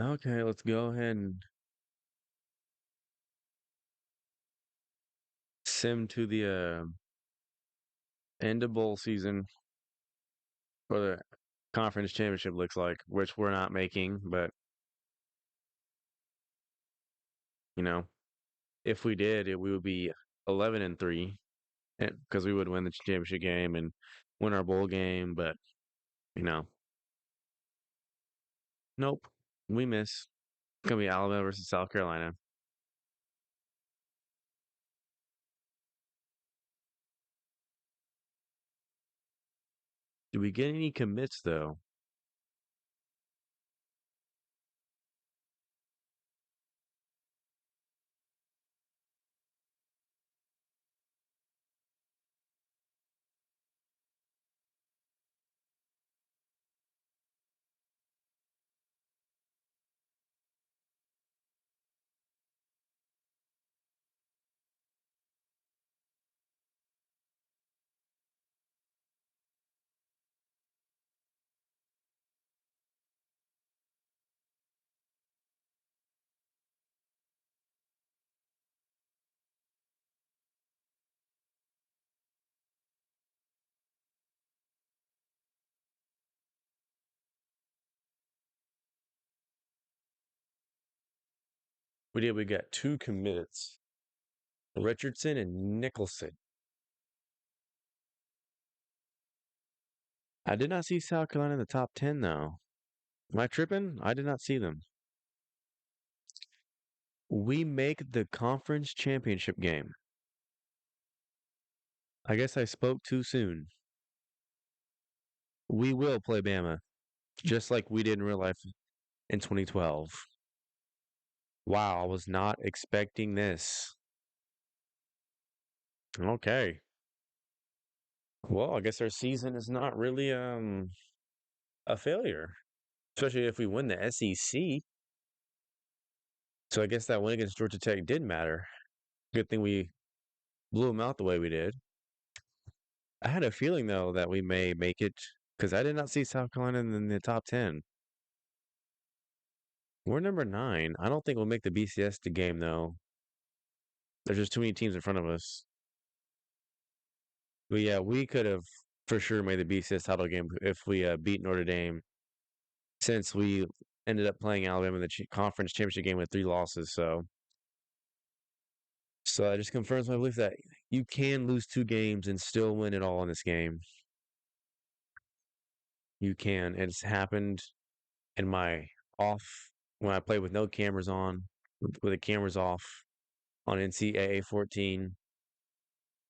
Okay, let's go ahead and sim to the end of bowl season or the conference championship looks like, which we're not making, but you know, if we did, we would be 11-3 because we would win the championship game and win our bowl game. But you know, nope, we miss. It's gonna be Alabama versus South Carolina. Do we get any commits though? We did. We got two commits: Richardson and Nicholson. I did not see South Carolina in the top 10 though. Am I tripping? I did not see them. We make the conference championship game. I guess I spoke too soon. We will play Bama, just like we did in real life in 2012. Wow, I was not expecting this. Okay. Well, I guess our season is not really a failure, especially if we win the SEC. So I guess that win against Georgia Tech did matter. Good thing we blew them out the way we did. I had a feeling though that we may make it because I did not see South Carolina in the top 10. We're number 9. I don't think we'll make the BCS game though. There's just too many teams in front of us. But yeah, we could have for sure made the BCS title game if we beat Notre Dame, since we ended up playing Alabama in the conference championship game with 3 losses. So that just confirms my belief that you can lose 2 games and still win it all in this game. You can. It's happened in my off when I played with no cameras on, with the cameras off on NCAA 14,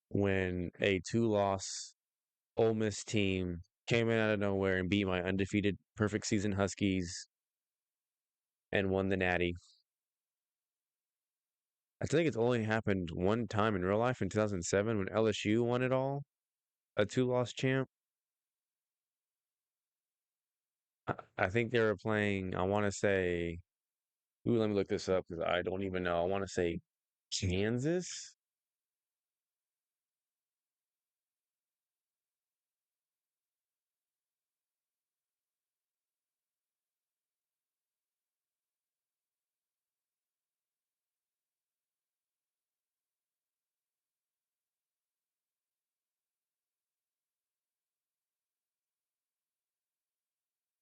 when a 2-loss Ole Miss team came in out of nowhere and beat my undefeated perfect season Huskies and won the Natty. I think it's only happened one time in real life in 2007 when LSU won it all, a 2-loss champ. I think they were playing, I want to say, ooh, let me look this up because I don't even know. I want to say Kansas.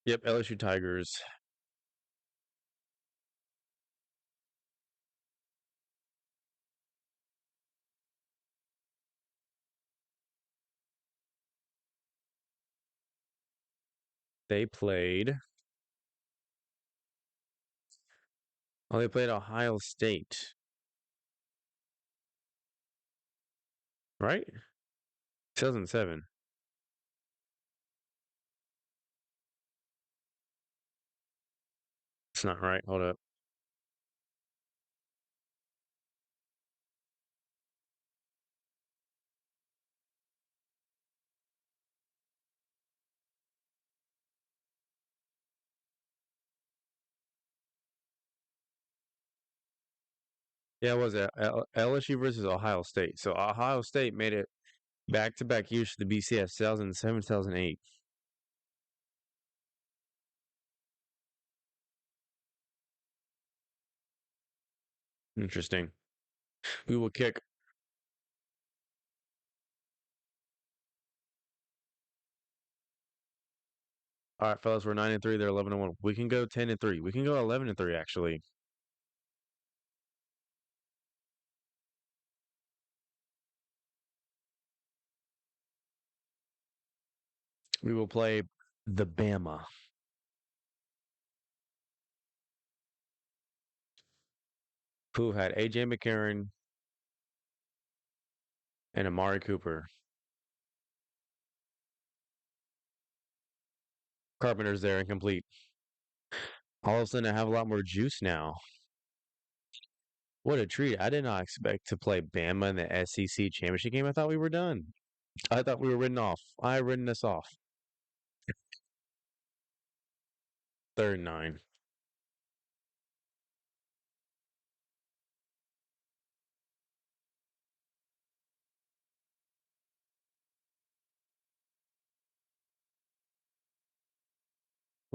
Yep, LSU Tigers. They played. Oh, they played Ohio State, right? 2007. It's not right. Hold up. Yeah, it was LSU versus Ohio State. So Ohio State made it back-to-back years to the BCS, 2007, 2008. Interesting. We will kick. All right, fellas, we're 9-3. They're 11-1. We can go 10-3. We can go 11-3. Actually, we will play the Bama, who had AJ McCarron and Amari Cooper. Carpenter's there, incomplete. All of a sudden, I have a lot more juice now. What a treat! I did not expect to play Bama in the SEC championship game. I thought we were done. I thought we were written off. I written us off. Third and 9.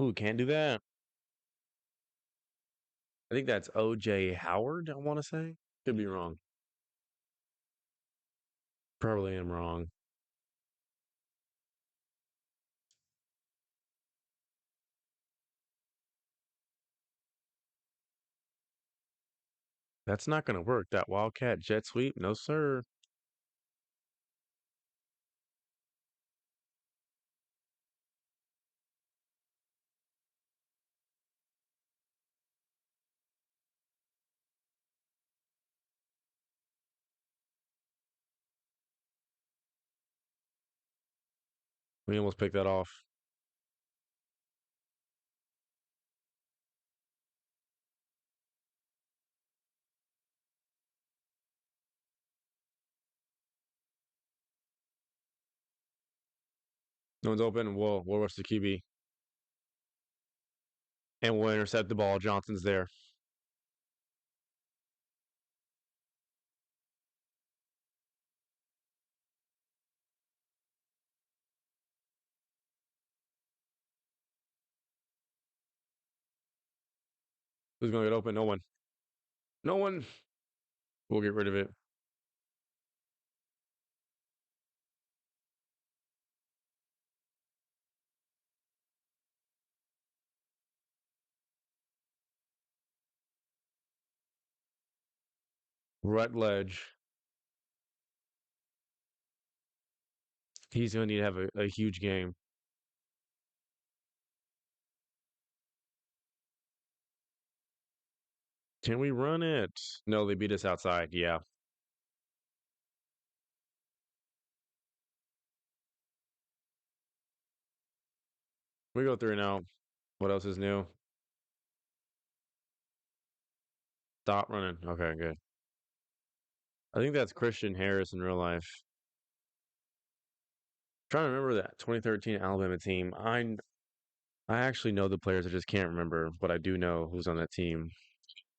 Ooh, can't do that. I think that's OJ Howard, I want to say. Could be wrong. Probably am wrong. That's not going to work. That Wildcat jet sweep? No, sir. We almost picked that off. No one's open. We'll rush the QB. And we'll intercept the ball. Johnson's there. Who's going to get open? No one. No one. We'll get rid of it. Rutledge. He's going to need to have a huge game. Can we run it? No, they beat us outside. Yeah. We go through now. What else is new? Stop running. Okay, good. I think that's Christian Harris in real life. Trying to remember that 2013 Alabama team. I actually know the players. I just can't remember, but I do know who's on that team.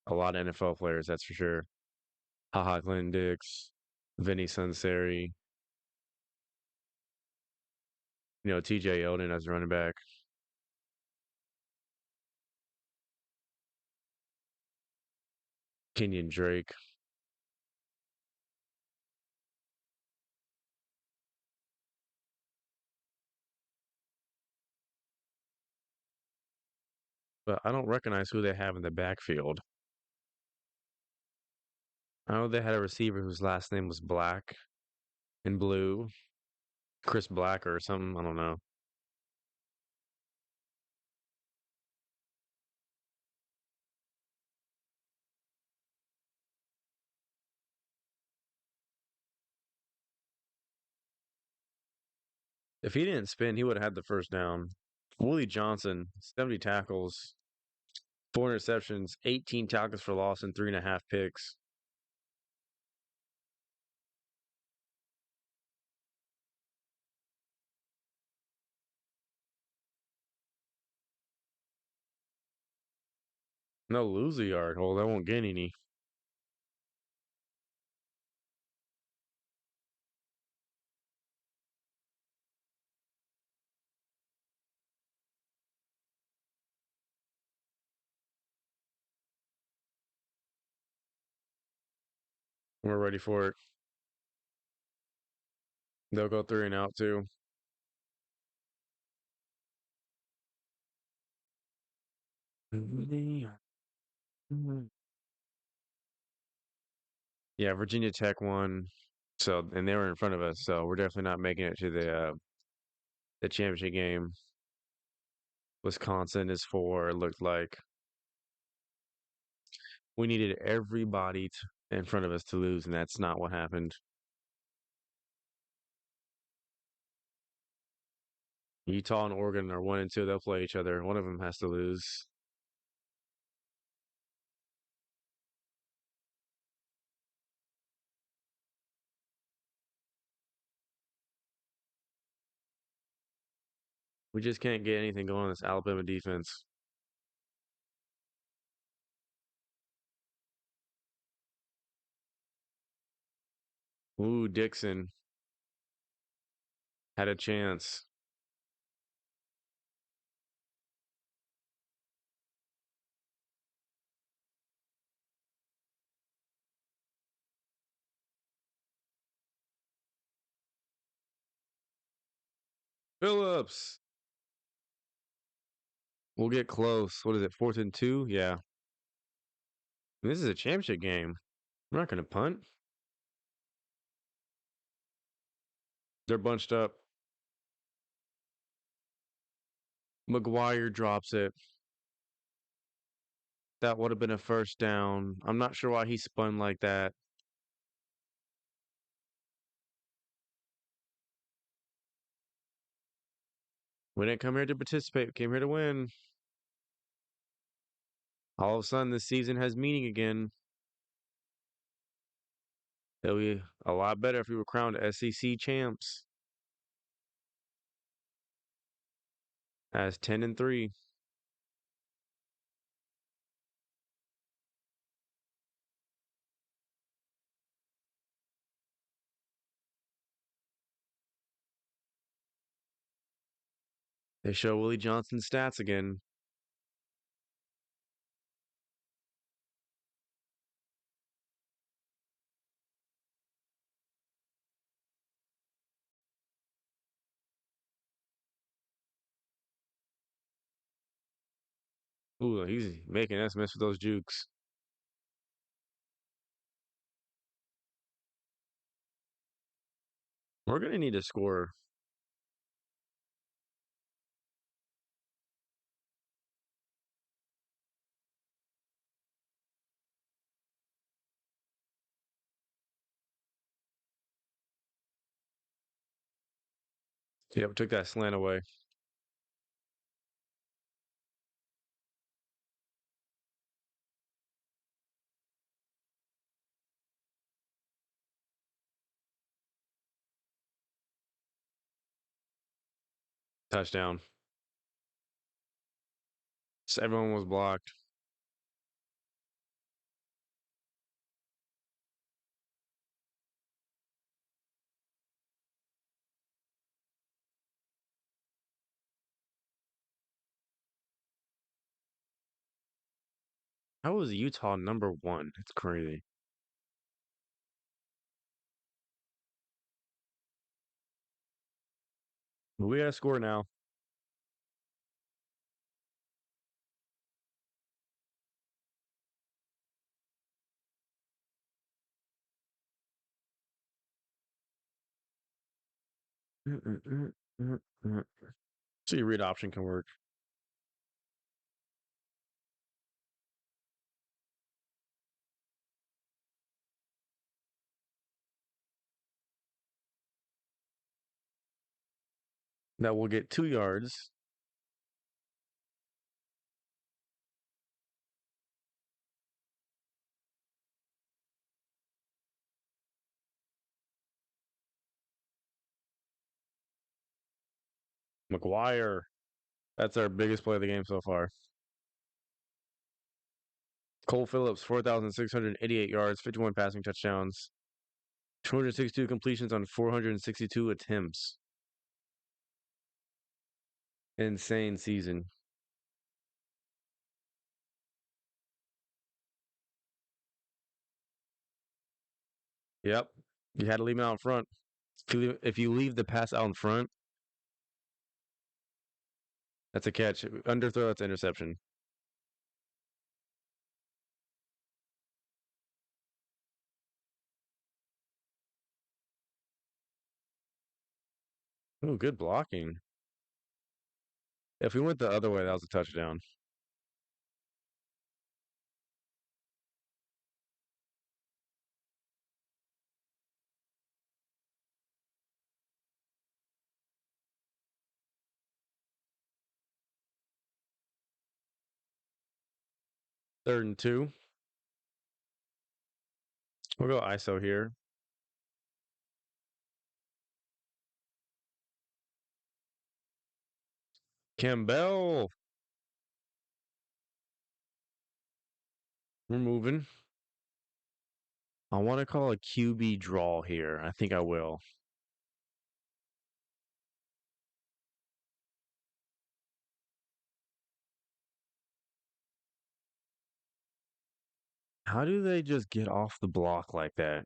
A lot of NFL players, that's for sure. Haha, Glenn Dix, Vinny Sunseri, TJ Yeldon as running back. Kenyon Drake. But I don't recognize who they have in the backfield. I know they had a receiver whose last name was Black and Blue, Chris Black or something. I don't know. If he didn't spin, he would have had the first down. Willie Johnson, 70 tackles, 4 interceptions, 18 tackles for loss, and 3.5 picks. No lose a yard. Well, they won't get any. We're ready for it. They'll go 3 and out too. Yeah, Virginia Tech won. So, and they were in front of us. So we're definitely not making it to the championship game. Wisconsin is 4. It looked like we needed everybody in front of us to lose, and that's not what happened. Utah and Oregon are 1 and 2. They'll play each other. One of them has to lose. We just can't get anything going on this Alabama defense. Ooh, Dixon had a chance. Phillips. We'll get close. What is it? 4th and 2? Yeah. This is a championship game. We're not going to punt. They're bunched up. McGuire drops it. That would have been a first down. I'm not sure why he spun like that. We didn't come here to participate. We came here to win. All of a sudden, this season has meaning again. It'll be a lot better if we were crowned SEC champs as 10-3. They show Willie Johnson's stats again. Ooh, he's making us miss with those jukes. We're gonna need to score. Yep, took that slant away. Touchdown. So everyone was blocked. How was Utah #1? It's crazy. We gotta score now. See, read option can work. That will get 2 yards. McGuire. That's our biggest play of the game so far. Cole Phillips, 4,688 yards, 51 passing touchdowns, 262 completions on 462 attempts. Insane season. Yep. You had to leave him out in front. If you leave the pass out in front, that's a catch. Underthrow, that's interception. Oh, good blocking. If we went the other way, that was a touchdown. Third and 2. We'll go ISO here. Campbell. We're moving. I want to call a QB draw here. I think I will. How do they just get off the block like that?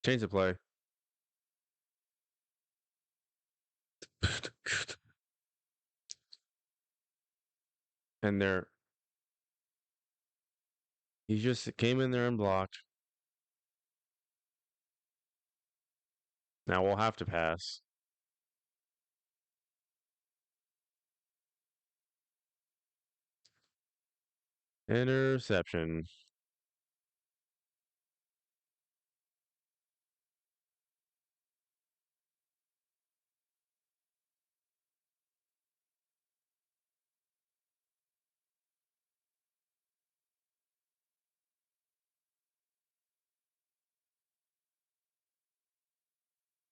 Change the play. And he just came in there and blocked. Now we'll have to pass. Interception.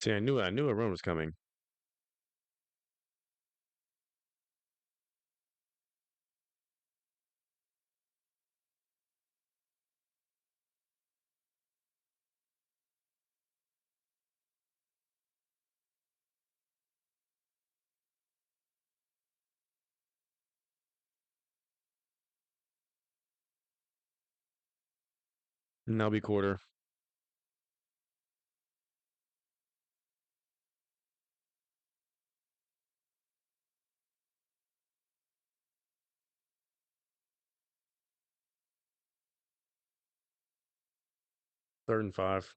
See, I knew a run was coming. And that'll be quarter. Third and 5.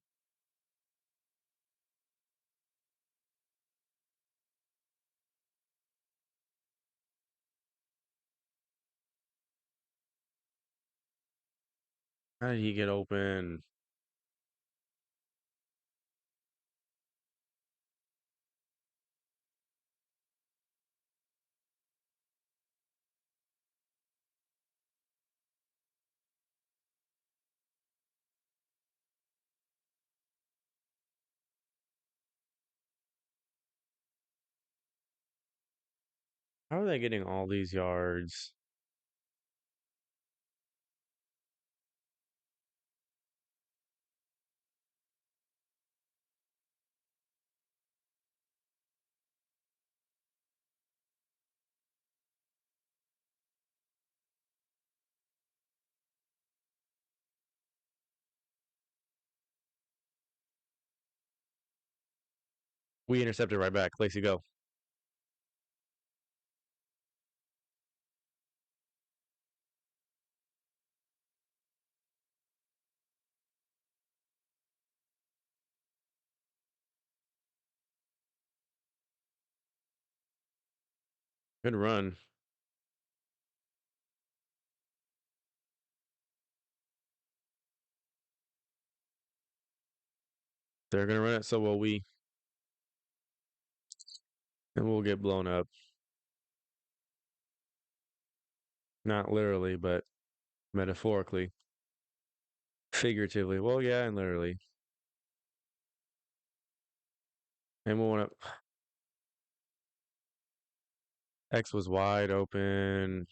How did he get open? How are they getting all these yards? We intercepted right back. Lacey, go. Good run. They're gonna run it, so will we, and we'll get blown up. Not literally, but metaphorically, figuratively. Well, yeah, and literally. And we'll want to. X was wide open.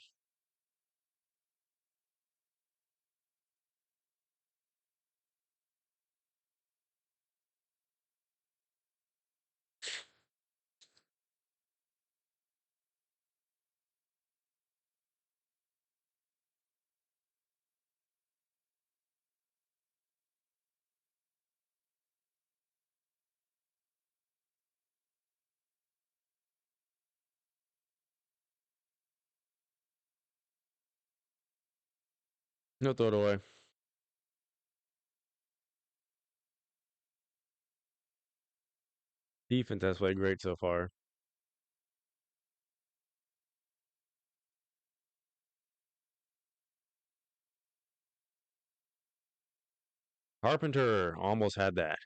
No, throw it away. Defense has played great so far. Carpenter almost had that.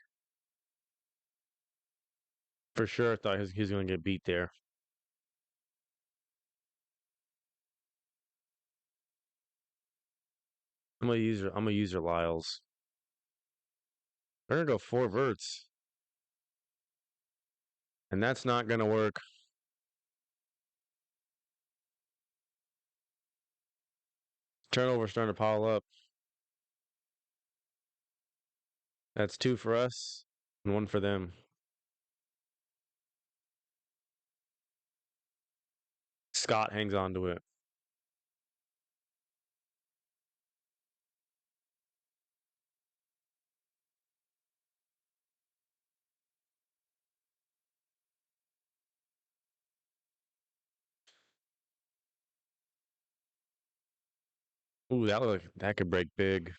For sure, I thought he's going to get beat there. I'm gonna use your Lyles. They're gonna go four verts, and that's not gonna work. Turnover starting to pile up. That's two for us and one for them. Scott hangs on to it. Ooh, that could break big.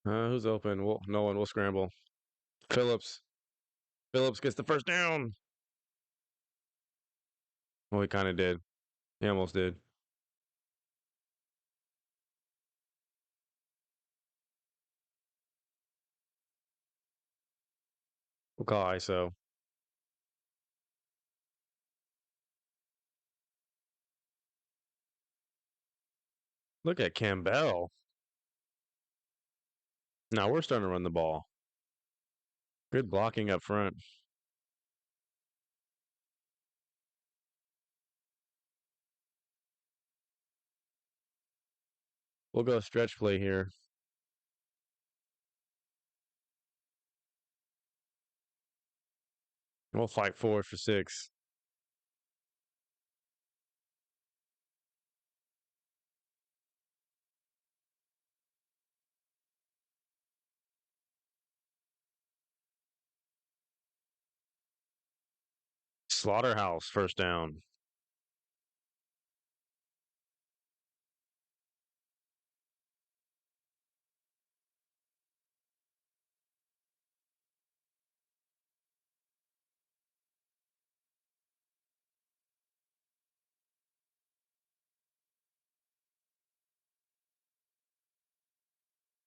Who's open? No one. We'll scramble. Phillips. Phillips gets the first down. Well, he kind of did. He almost did. We'll call ISO. Look at Campbell. Now we're starting to run the ball. Good blocking up front. We'll go stretch play here. We'll fight forward for six. Slaughterhouse first down.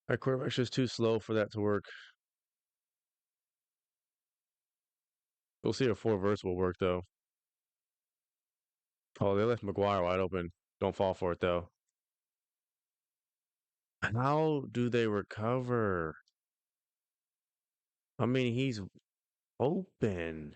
Our quarterback's just too slow for that to work. We'll see if four verts will work though. Oh, they left McGuire wide open. Don't fall for it though. How do they recover? I mean, he's open.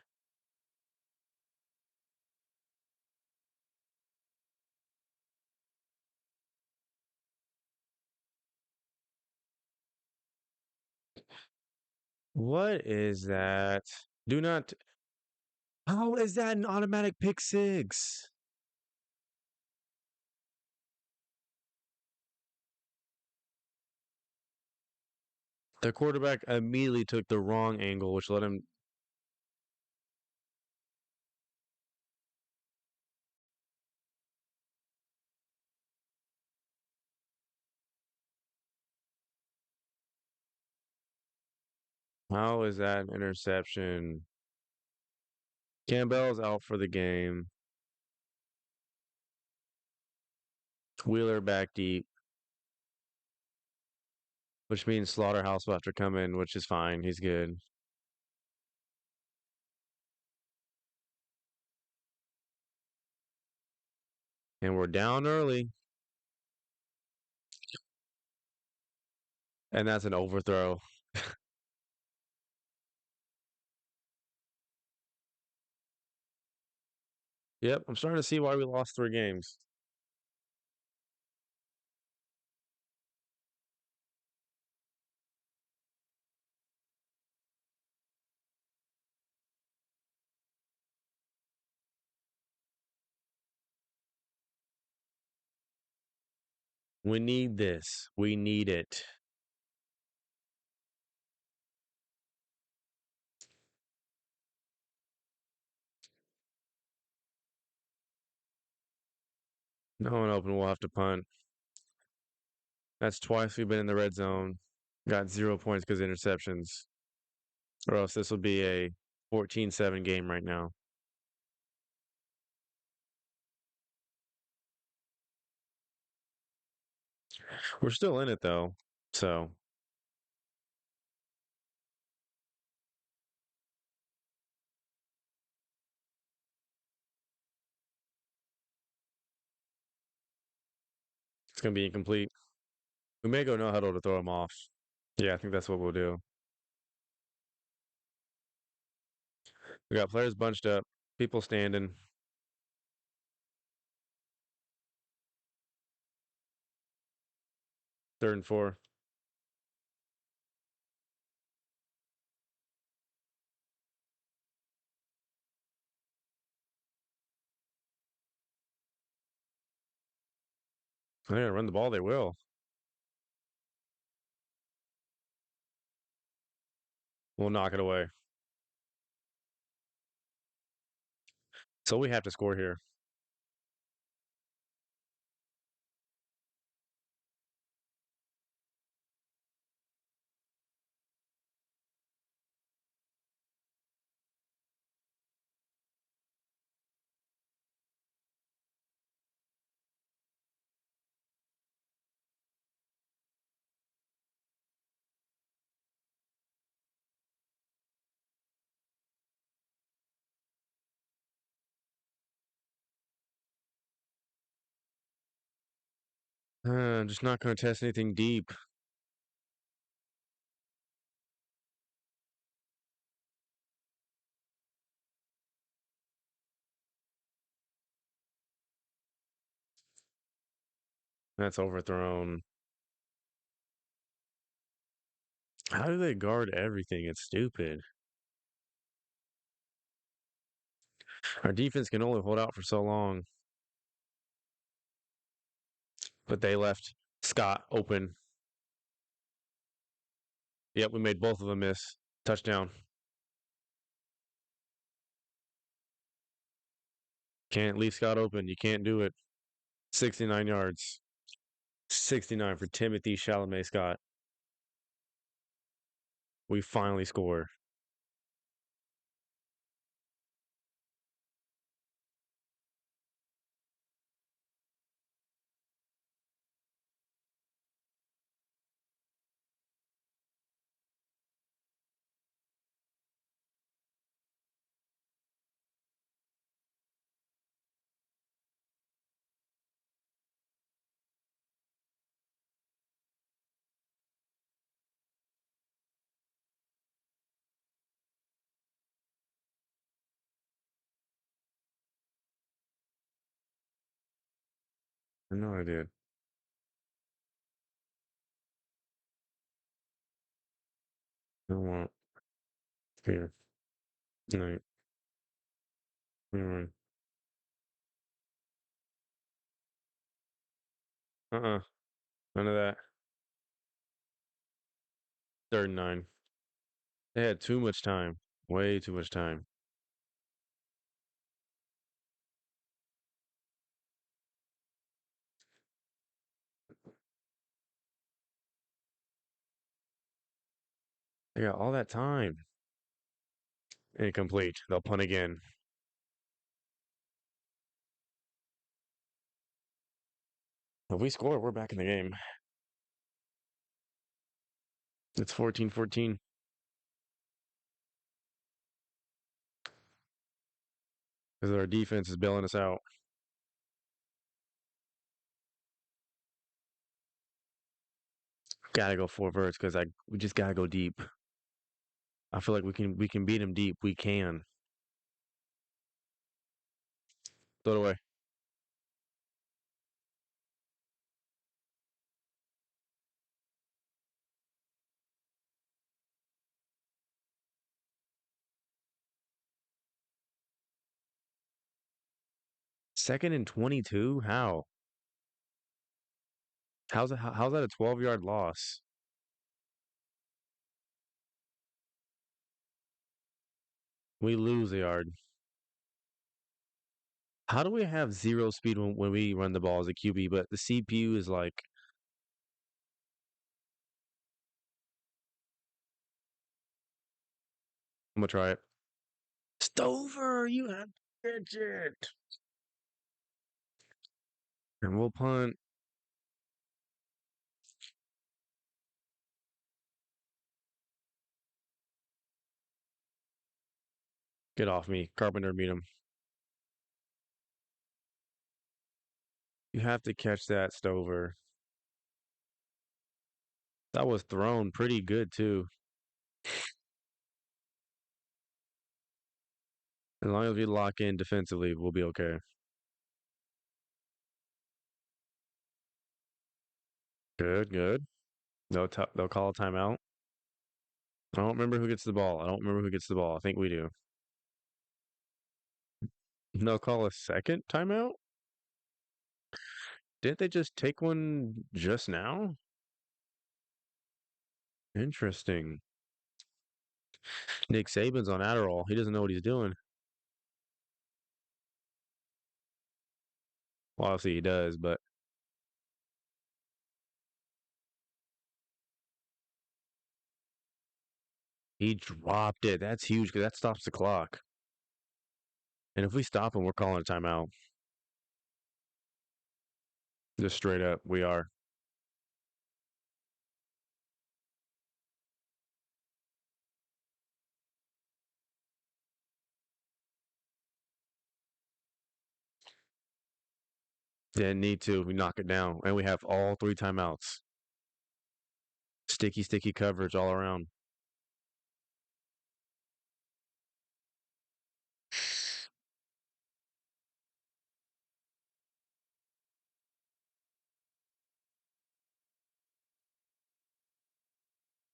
What is that? Do not. How is that an automatic pick six? The quarterback immediately took the wrong angle, which let him. How is that an interception? Campbell's out for the game. Wheeler back deep, which means Slaughterhouse will have to come in, which is fine. He's good. And we're down early. And that's an overthrow. Yep, I'm starting to see why we lost 3 games. We need this. We need it. No one open. We'll have to punt. That's twice we've been in the red zone. Got 0 points because of interceptions. Or else this will be a 14-7 game right now. We're still in it though. So it's gonna be incomplete. We may go no huddle to throw him off. Yeah, I think that's what we'll do. We got players bunched up, people standing. 3rd and 4. They're gonna run the ball. They will. We'll knock it away. So we have to score here. I'm just not gonna test anything deep. That's overthrown. How do they guard everything? It's stupid. Our defense can only hold out for so long. But they left Scott open. Yep, we made both of them miss. Touchdown. Can't leave Scott open. You can't do it. 69 yards. 69 for Timothy Chalamet Scott. We finally score. No, I did. I won't. Here. No. Uh-uh. None of that. 3rd and 9. They had too much time. Way too much time. They got all that time. Incomplete. They'll punt again. If we score, we're back in the game. It's 14-14. Because our defense is bailing us out. Gotta go four verts because we just gotta go deep. I feel like we can beat him deep. We can. Throw it away. Second and 22? How? How's that a 12-yard loss? We lose a yard. How do we have zero speed when we run the ball as a QB, but the CPU is like, I'm gonna try it. Stover, you have to catch it. And we'll punt. Get off me. Carpenter beat him. You have to catch that, Stover. That was thrown pretty good too. As long as we lock in defensively, we'll be okay. Good, good. They'll call a timeout. I don't remember who gets the ball. I don't remember who gets the ball. I think we do. They'll call a second timeout? Didn't they just take one just now? Interesting. Nick Saban's on Adderall. He doesn't know what he's doing. Well, obviously he does, but he dropped it. That's huge because that stops the clock. And if we stop him, we're calling a timeout. Just straight up, we are. Didn't need to. We knock it down. And we have all three timeouts. Sticky, sticky coverage all around.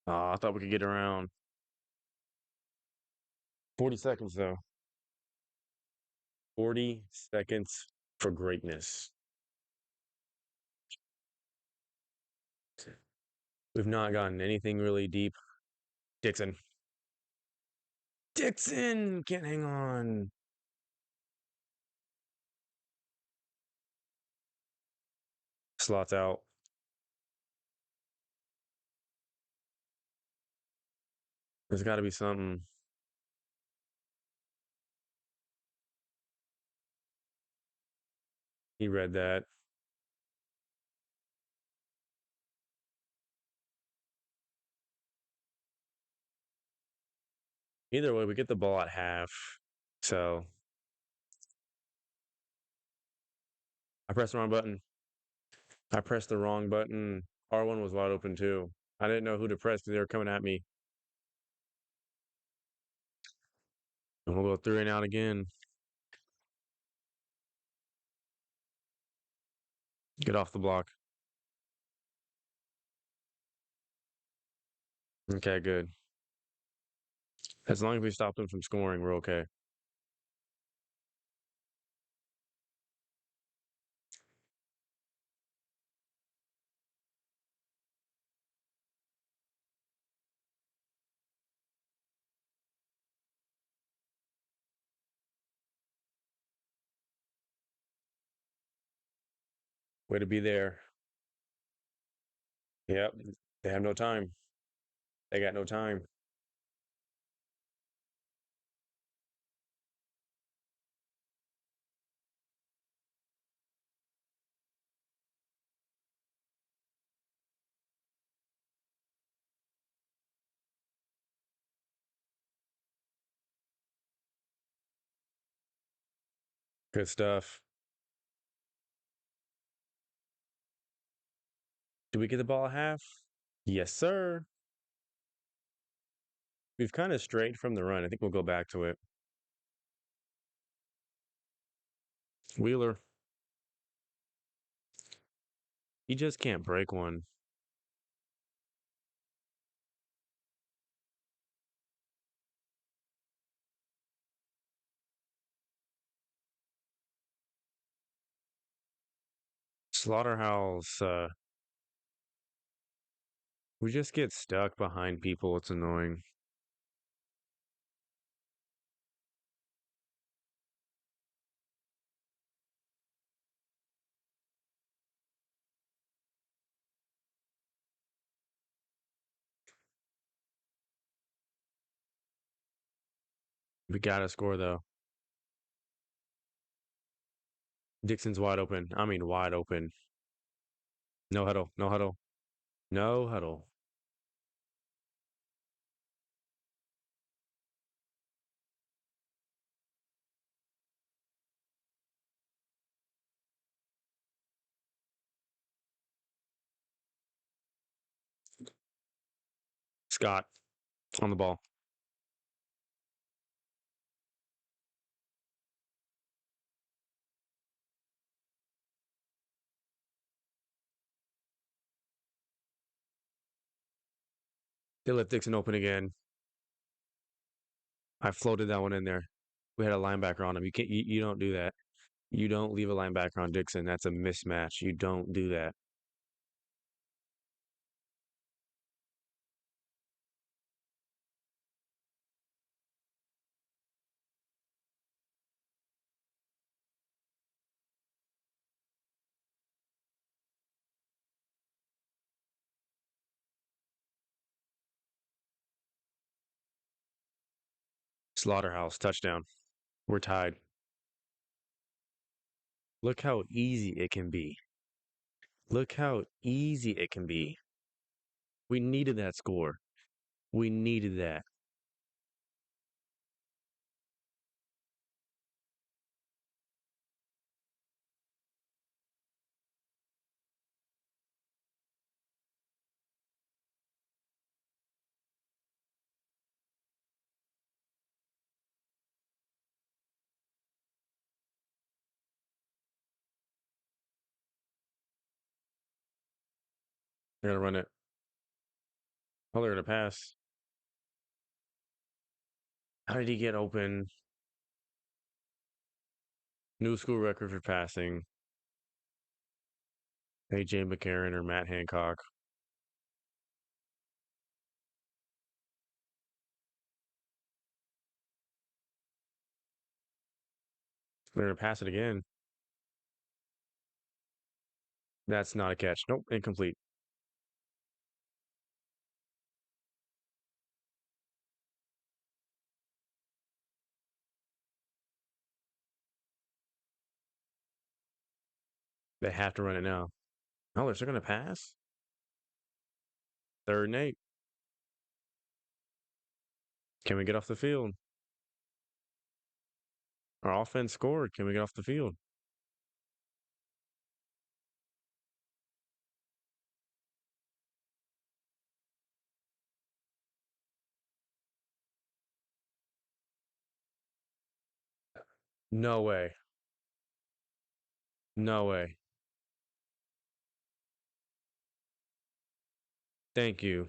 Oh, I thought we could get around. 40 seconds, though. 40 seconds for greatness. We've not gotten anything really deep. Dixon. Dixon can't hang on. Slots out. There's got to be something. He read that. Either way, we get the ball at half. So I pressed the wrong button. I pressed the wrong button. R1 was wide open too. I didn't know who to press because they were coming at me. And we'll go 3 and out again. Get off the block. Okay, good. As long as we stop them from scoring, we're okay. Way to be there. Yep. They have no time. They got no time. Good stuff. Do we get the ball at half? Yes, sir. We've kind of strayed from the run. I think we'll go back to it. Wheeler, he just can't break one. Slaughterhouse, we just get stuck behind people. It's annoying. We gotta score though. Dixon's wide open. I mean, wide open. No huddle. No huddle. No huddle. Scott on the ball. They left Dixon open again. I floated that one in there. We had a linebacker on him. You can't. You don't do that. You don't leave a linebacker on Dixon. That's a mismatch. You don't do that. Slaughterhouse touchdown. We're tied. Look how easy it can be. Look how easy it can be. We needed that score. We needed that. They're gonna run it. Oh, they're gonna pass. How did he get open? New school record for passing. AJ McCarron or Matt Hancock. They're gonna pass it again. That's not a catch. Nope, incomplete. They have to run it now. Oh, they're still gonna pass. 3rd and 8. Can we get off the field? Our offense scored. Can we get off the field? No way. No way. Thank you.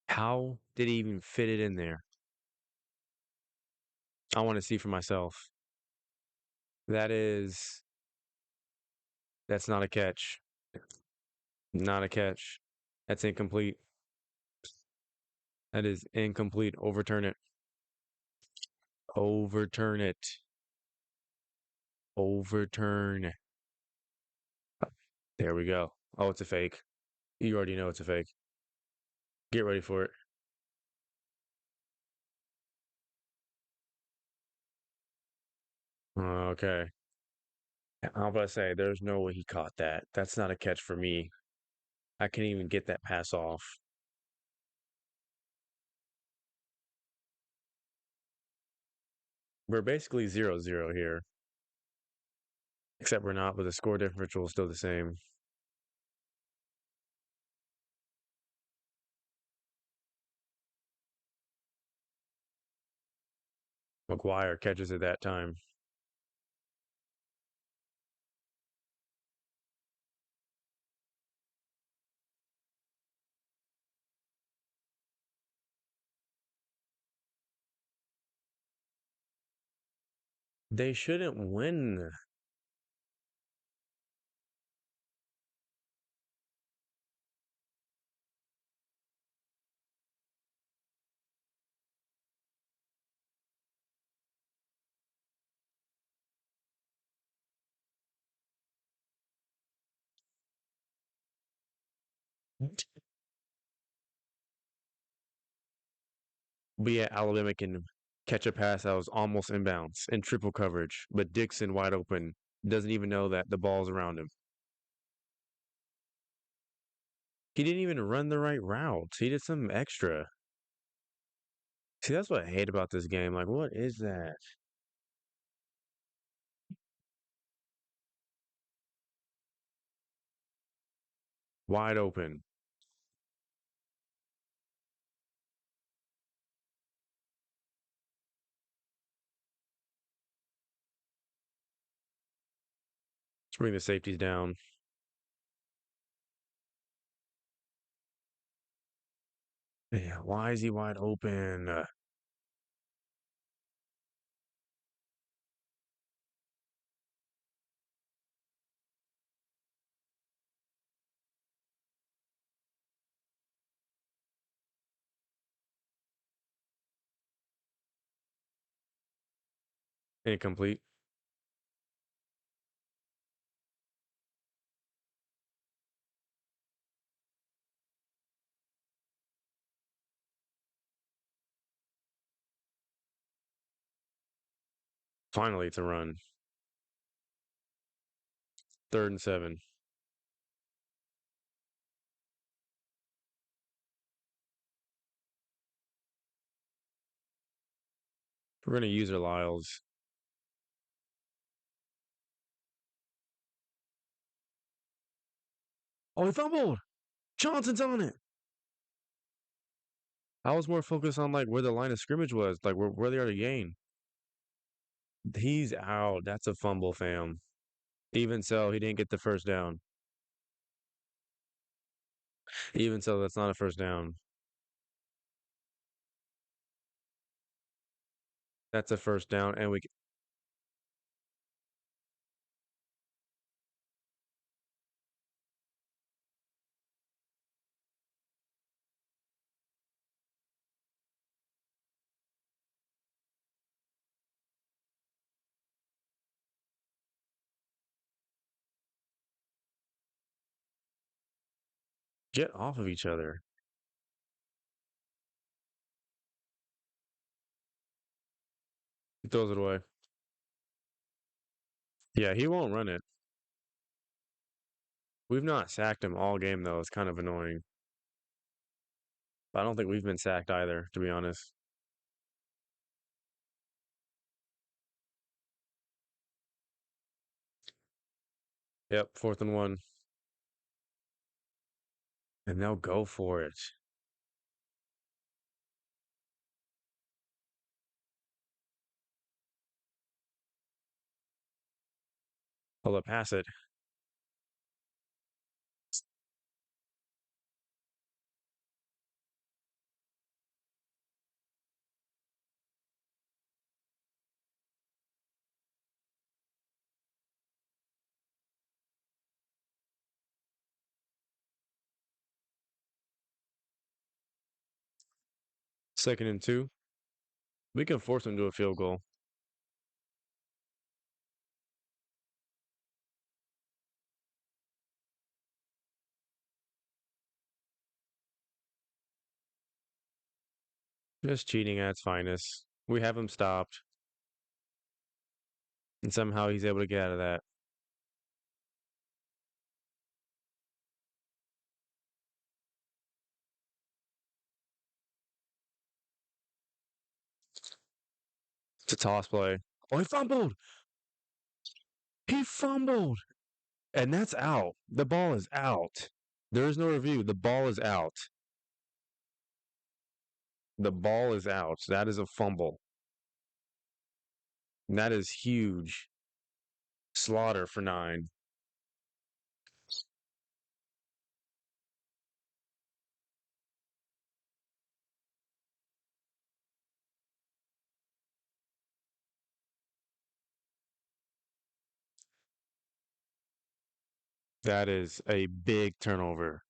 How did he even fit it in there? I want to see for myself. That is, that's not a catch. Not a catch. That's incomplete. That is incomplete. Overturn it. Overturn it. Overturn. There we go. Oh, it's a fake. You already know it's a fake. Get ready for it. Okay. I'm about to say, there's no way he caught that. That's not a catch for me. I can't even get that pass off. We're basically 0-0 here. Except we're not, but the score differential is still the same. McGuire catches it that time. They shouldn't win. But yeah, Alabama can catch a pass that was almost inbounds in triple coverage, but Dixon wide open doesn't even know that the ball's around him. He didn't even run the right route. He did some extra. See, that's what I hate about this game. Like, what is that? Wide open. Let's bring the safeties down. Yeah, why is he wide open? Incomplete. Finally, it's a run. 3rd and 7. We're gonna use our Lyles. Oh, he fumbled. Johnson's on it. I was more focused on like where the line of scrimmage was, like where they are to gain. He's out. That's a fumble, fam. Even so, he didn't get the first down. Even so, that's not a first down. That's a first down, and we get off of each other. He throws it away. Yeah, he won't run it. We've not sacked him all game though. It's kind of annoying. But I don't think we've been sacked either, to be honest. Yep, 4th and 1. And they'll go for it. Hold up, pass it. 2nd and 2. We can force him to a field goal. Just cheating at its finest. We have him stopped, and somehow he's able to get out of that. It's a toss play. Oh, he fumbled. He fumbled. And that's out. The ball is out. There is no review. The ball is out. The ball is out. That is a fumble. That is huge. Slaughter for 9. That is a big turnover.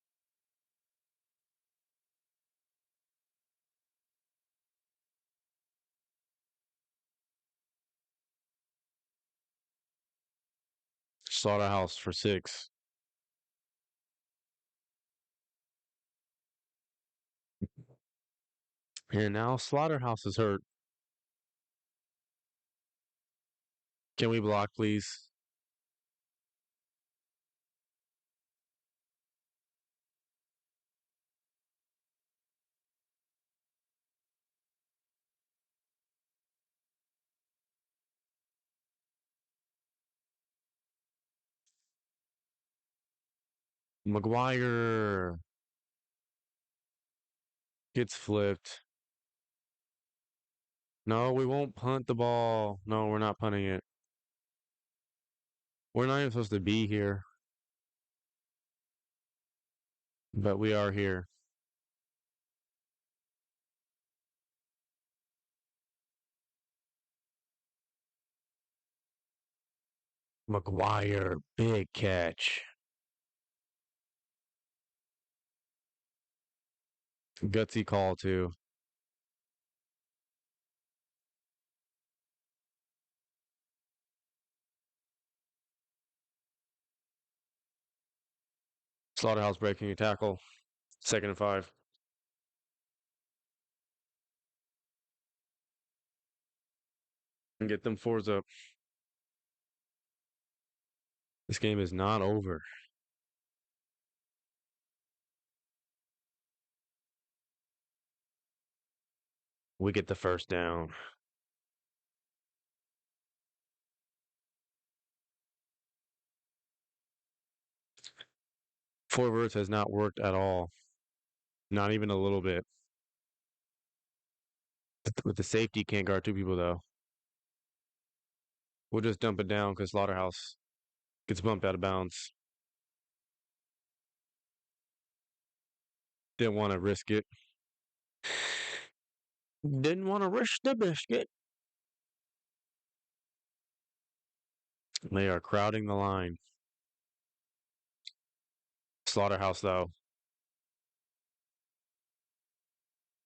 Slaughterhouse for 6. And now Slaughterhouse is hurt. Can we block, please? McGuire gets flipped. No, we won't punt the ball. No, we're not punting it. We're not even supposed to be here, but we are here. McGuire, big catch. Gutsy call, too. Slaughterhouse breaking a tackle. 2nd and 5. And get them 4s up. This game is not over. We get the 1st down. Forwards has not worked at all. Not even a little bit. With the safety, can't guard 2 people, though. We'll just dump it down because Slaughterhouse gets bumped out of bounds. Didn't want to risk it. Didn't want to risk the biscuit. They are crowding the line. Slaughterhouse, though,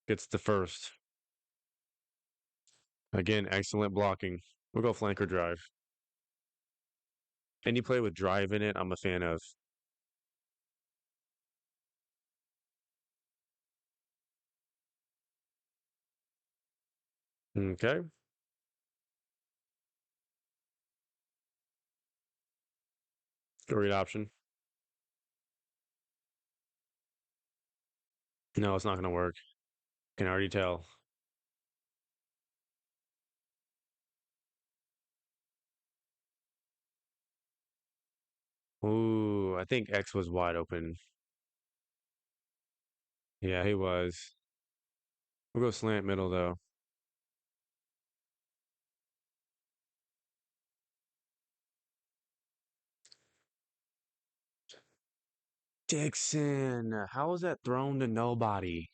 gets the 1st. Again, excellent blocking. We'll go flanker drive. Any play with drive in it, I'm a fan of. Okay. Read option. No, it's not going to work. Can already tell. Ooh, I think X was wide open. Yeah, he was. We'll go slant middle, though. Dixon, how was that thrown to nobody?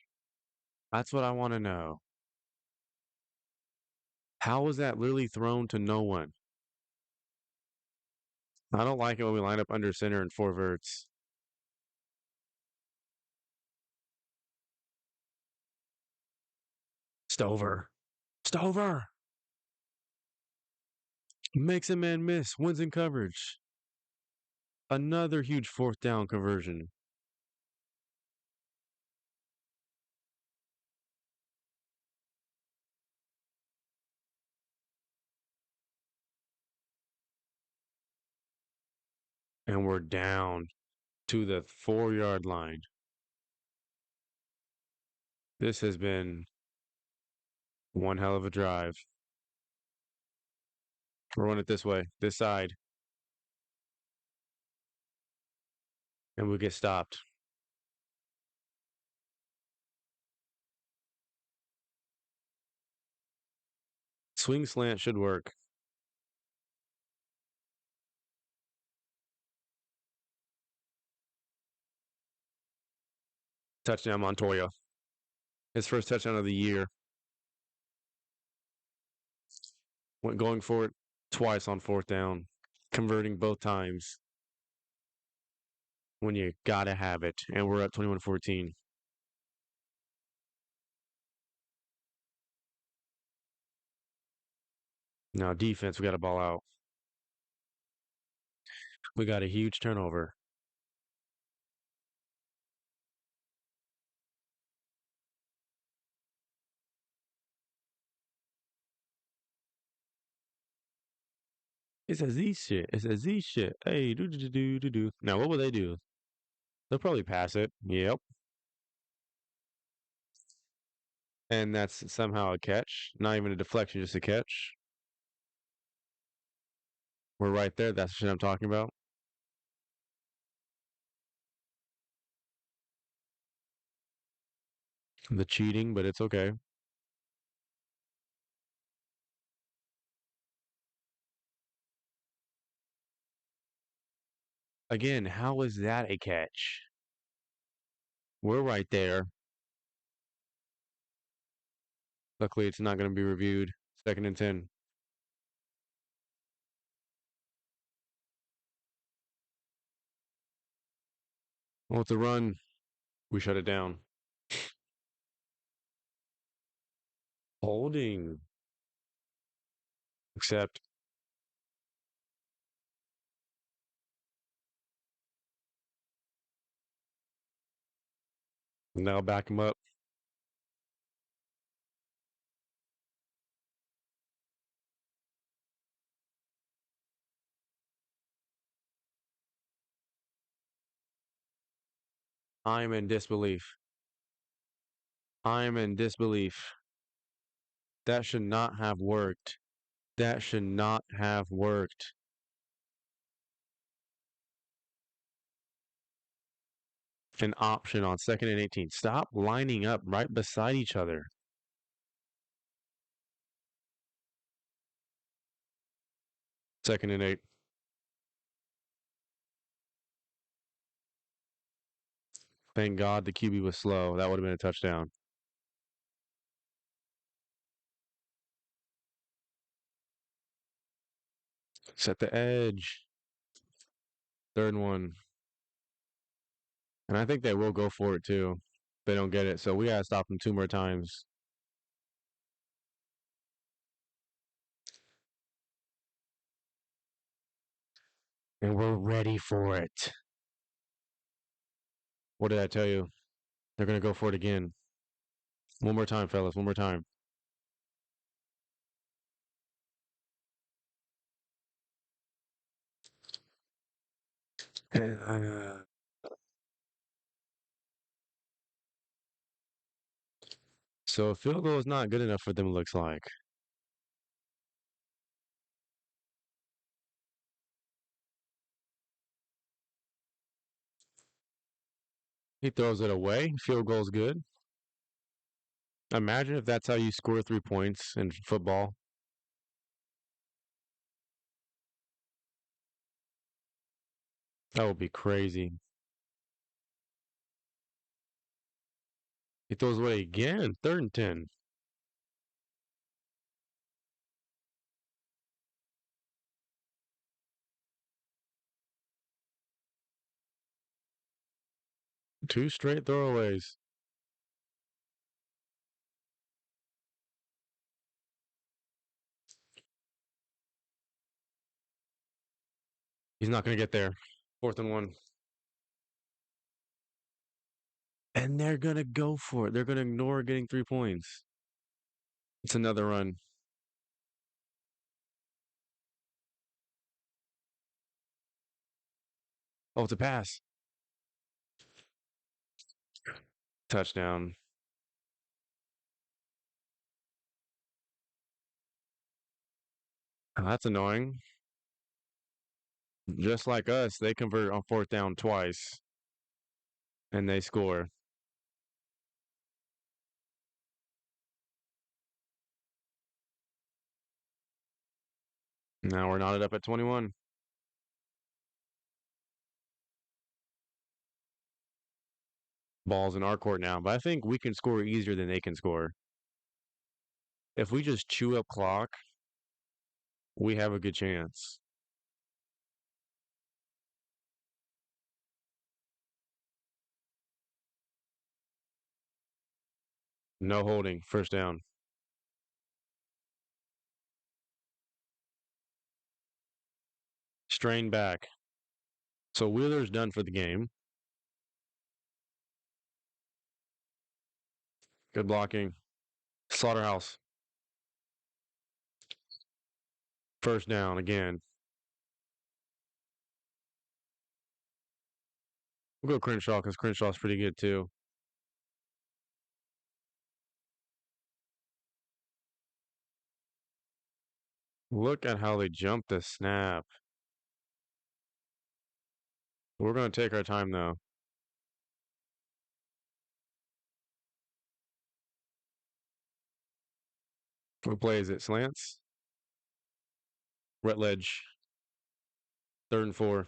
That's what I want to know. How was that literally thrown to no one? I don't like it when we line up under center and 4 verts. Stover. Stover! Makes a man miss. Wins in coverage. Another huge 4th down conversion. And we're down to the 4-yard line. This has been one hell of a drive. We're running it this way, this side. and we get stopped. Swing slant should work. Touchdown Montoya. His first touchdown of the year. Went going for it twice on fourth down, converting both times when you gotta have it. And we're up 21-14. Now defense, we got to ball out. We got a huge turnover. It's a Z shit. It's a Z shit. Hey, do do do do do do. Now what will they do? They'll probably pass it. Yep. And that's somehow a catch. Not even a deflection, just a catch. We're right there. That's the shit I'm talking about. The cheating, but it's okay. Again, how is that a catch? We're right there. Luckily, it's not going to be reviewed. 2nd and 10. Well, it's a run. We shut it down. Holding. Except now back him up. I'm in disbelief. I'm in disbelief. That should not have worked. That should not have worked. An option on 2nd and 18. Stop lining up right beside each other. 2nd and 8. Thank God the QB was slow. That would have been a touchdown. Set the edge. 3rd and 1. And I think they will go for it too. They don't get it. So we got to stop them 2 more times. And we're ready for it. What did I tell you? They're going to go for it again. One more time, fellas. One more time. So a field goal is not good enough for them, looks like. He throws it away. Field goal's good. Imagine if that's how you score 3 points in football. That would be crazy. He throws away again. 3rd and 10. Two straight throwaways. He's not going to get there. 4th and 1. And they're going to go for it. They're going to ignore getting 3 points. It's another run. Oh, it's a pass. Touchdown. Oh, that's annoying. Just like us, they convert on 4th down twice. and they score. Now we're knotted up at 21. Ball's in our court now, but I think we can score easier than they can score. If we just chew up clock, we have a good chance. No holding, first down. Strain back. So Wheeler's done for the game. Good blocking. Slaughterhouse. First down again. We'll go Crenshaw because Crenshaw's pretty good too. Look at how they jumped the snap. We're going to take our time though. What play is it? Slants? Rutledge. 3rd and 4.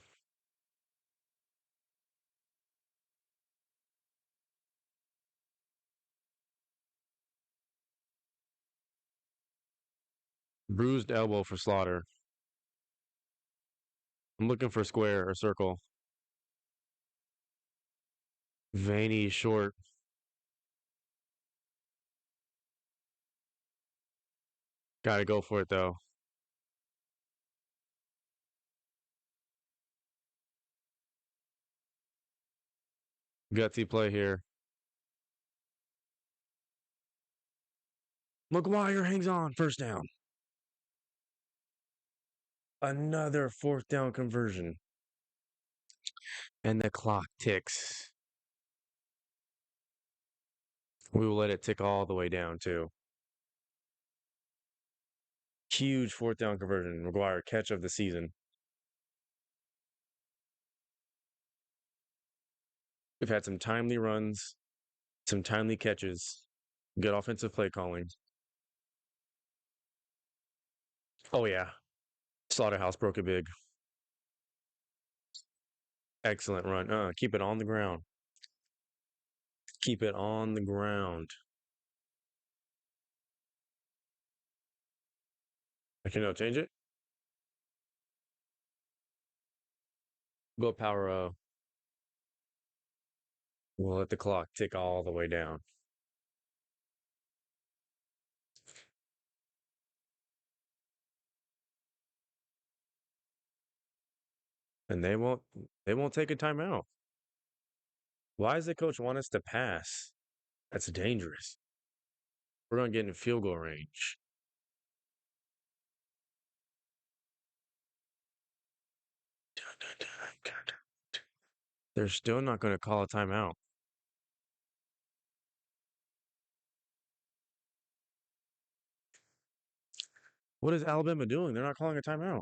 Bruised elbow for Slaughter. I'm looking for square or circle. Veiny short. Got to go for it though. Gutsy play here. McGuire hangs on. First down. Another 4th down conversion. And the clock ticks. We will let it tick all the way down too. Huge 4th down conversion. McGuire catch of the season. We've had some timely runs, some timely catches, good offensive play calling. Oh yeah. Slaughterhouse broke it big. Excellent run. Keep it on the ground. Keep it on the ground. I can change it. Go power. We'll let the clock tick all the way down. And they won't take a timeout. Why does the coach want us to pass? That's dangerous. We're gonna get in field goal range. They're still not going to call a timeout. What is Alabama doing? They're not calling a timeout.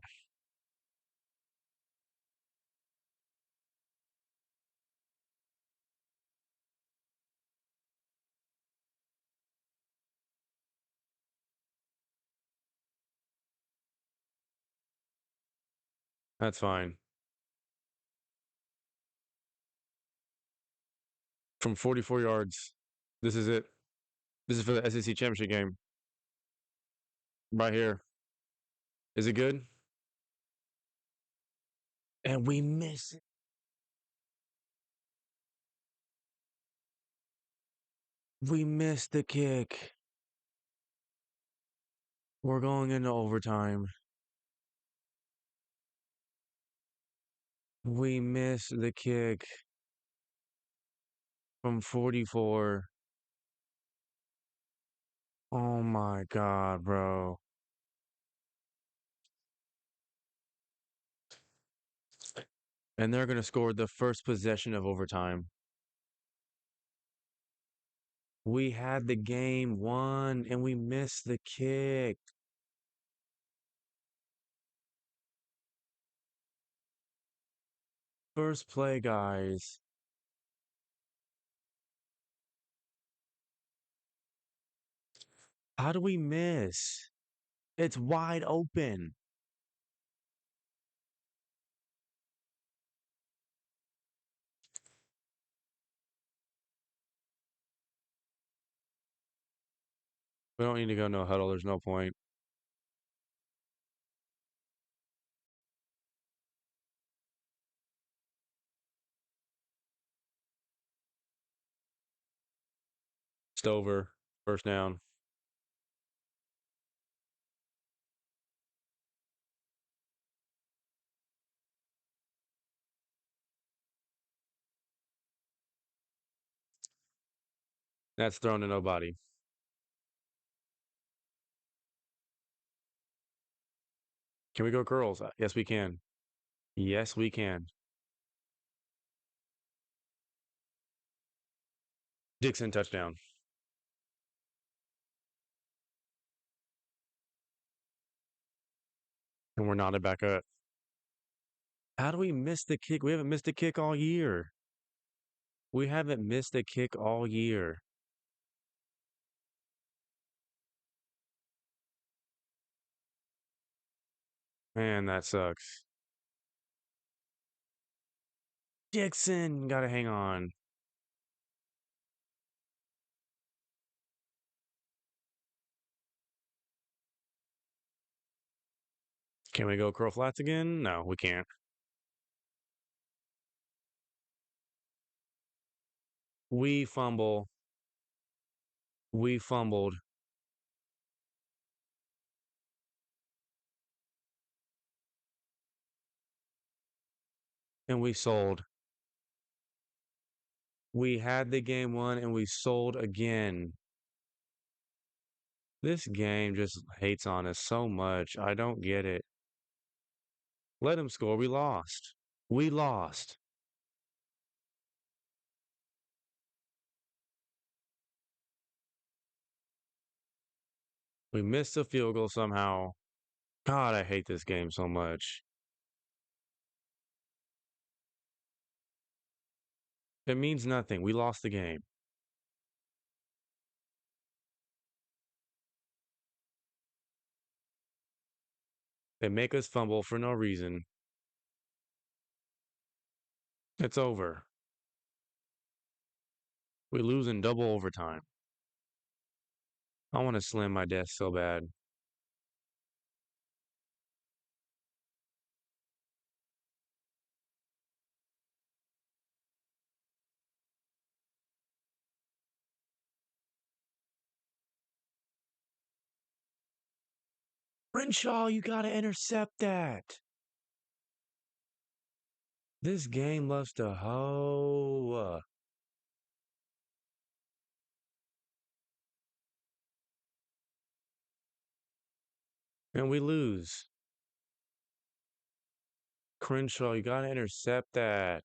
That's fine. From 44 yards. This is it. This is for the SEC championship game. Right here. Is it good? And we miss it. We missed the kick. We're going into overtime. We missed the kick from 44. Oh my God, bro. And they're going to score the first possession of overtime. We had the game won and we missed the kick. First play, guys. How do we miss? It's wide open. We don't need to go no huddle. There's no point. Stover, first down. That's thrown to nobody. Can we go curls? Yes, we can. Yes, we can. Dixon touchdown. And we're not back up. How do we miss the kick? We haven't missed a kick all year. We haven't missed a kick all year. Man, that sucks. Dixon, gotta hang on. Can we go curl flats again? No, we can't. We fumble. We fumbled. And we sold. We had the game won and we sold again. This game just hates on us so much. I don't get it. Let him score. We lost. We lost. We missed a field goal somehow. God, I hate this game so much. It means nothing. We lost the game. They make us fumble for no reason. It's over. We lose in double overtime. I want to slam my desk so bad. Renshaw, you got to intercept that. This game loves to hoe. And we lose. Crenshaw, you got to intercept that.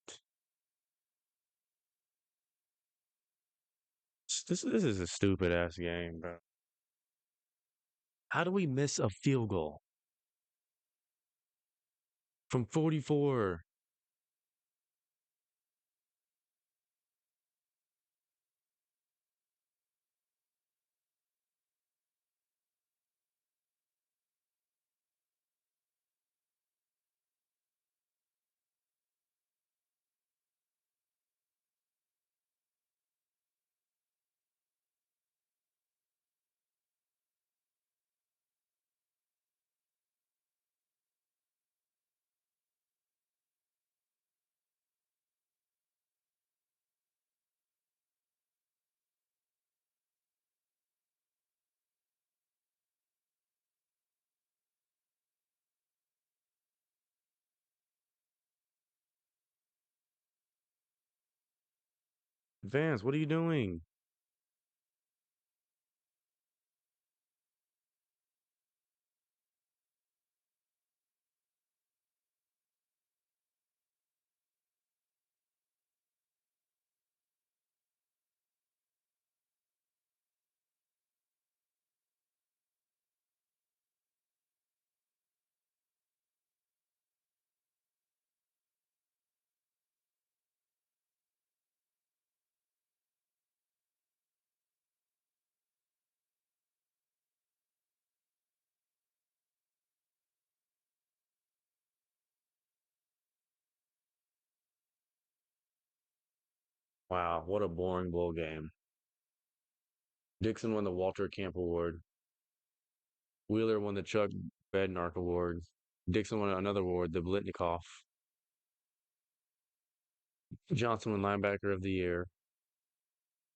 This is a stupid ass game, bro. How do we miss a field goal from 44? Vance, what are you doing? Wow, what a boring bowl game. Dixon won the Walter Camp Award. Wheeler won the Chuck Bednark Award. Dixon won another award, the Blitnikoff. Johnson won Linebacker of the Year.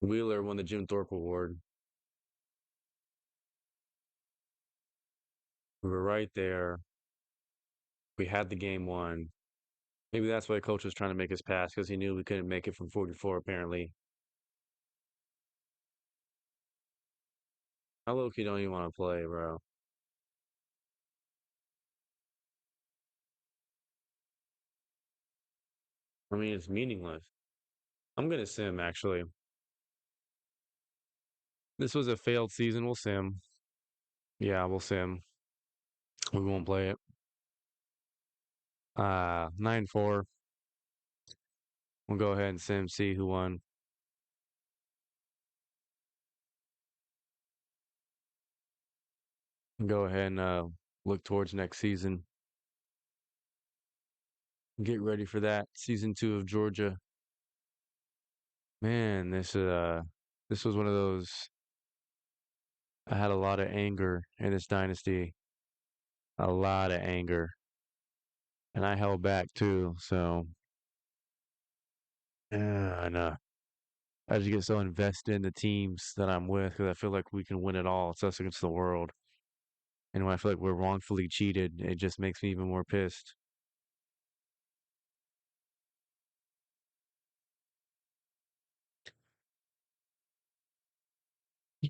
Wheeler won the Jim Thorpe Award. We were right there. We had the game won. Maybe that's why coach was trying to make us pass because he knew we couldn't make it from 44, apparently. I low-key don't even want to play, bro. I mean, it's meaningless. I'm going to sim, actually. This was a failed season. We'll sim. Yeah, we'll sim. We won't play it. 9-4. We'll go ahead and sim, see who won. Go ahead and look towards next season. Get ready for that. Season 2 of Georgia. Man, this was one of those. I had a lot of anger in this dynasty. A lot of anger. And I held back too. So, yeah, I know. I just get so invested in the teams that I'm with because I feel like we can win it all. It's us against the world. And when I feel like we're wrongfully cheated, it just makes me even more pissed.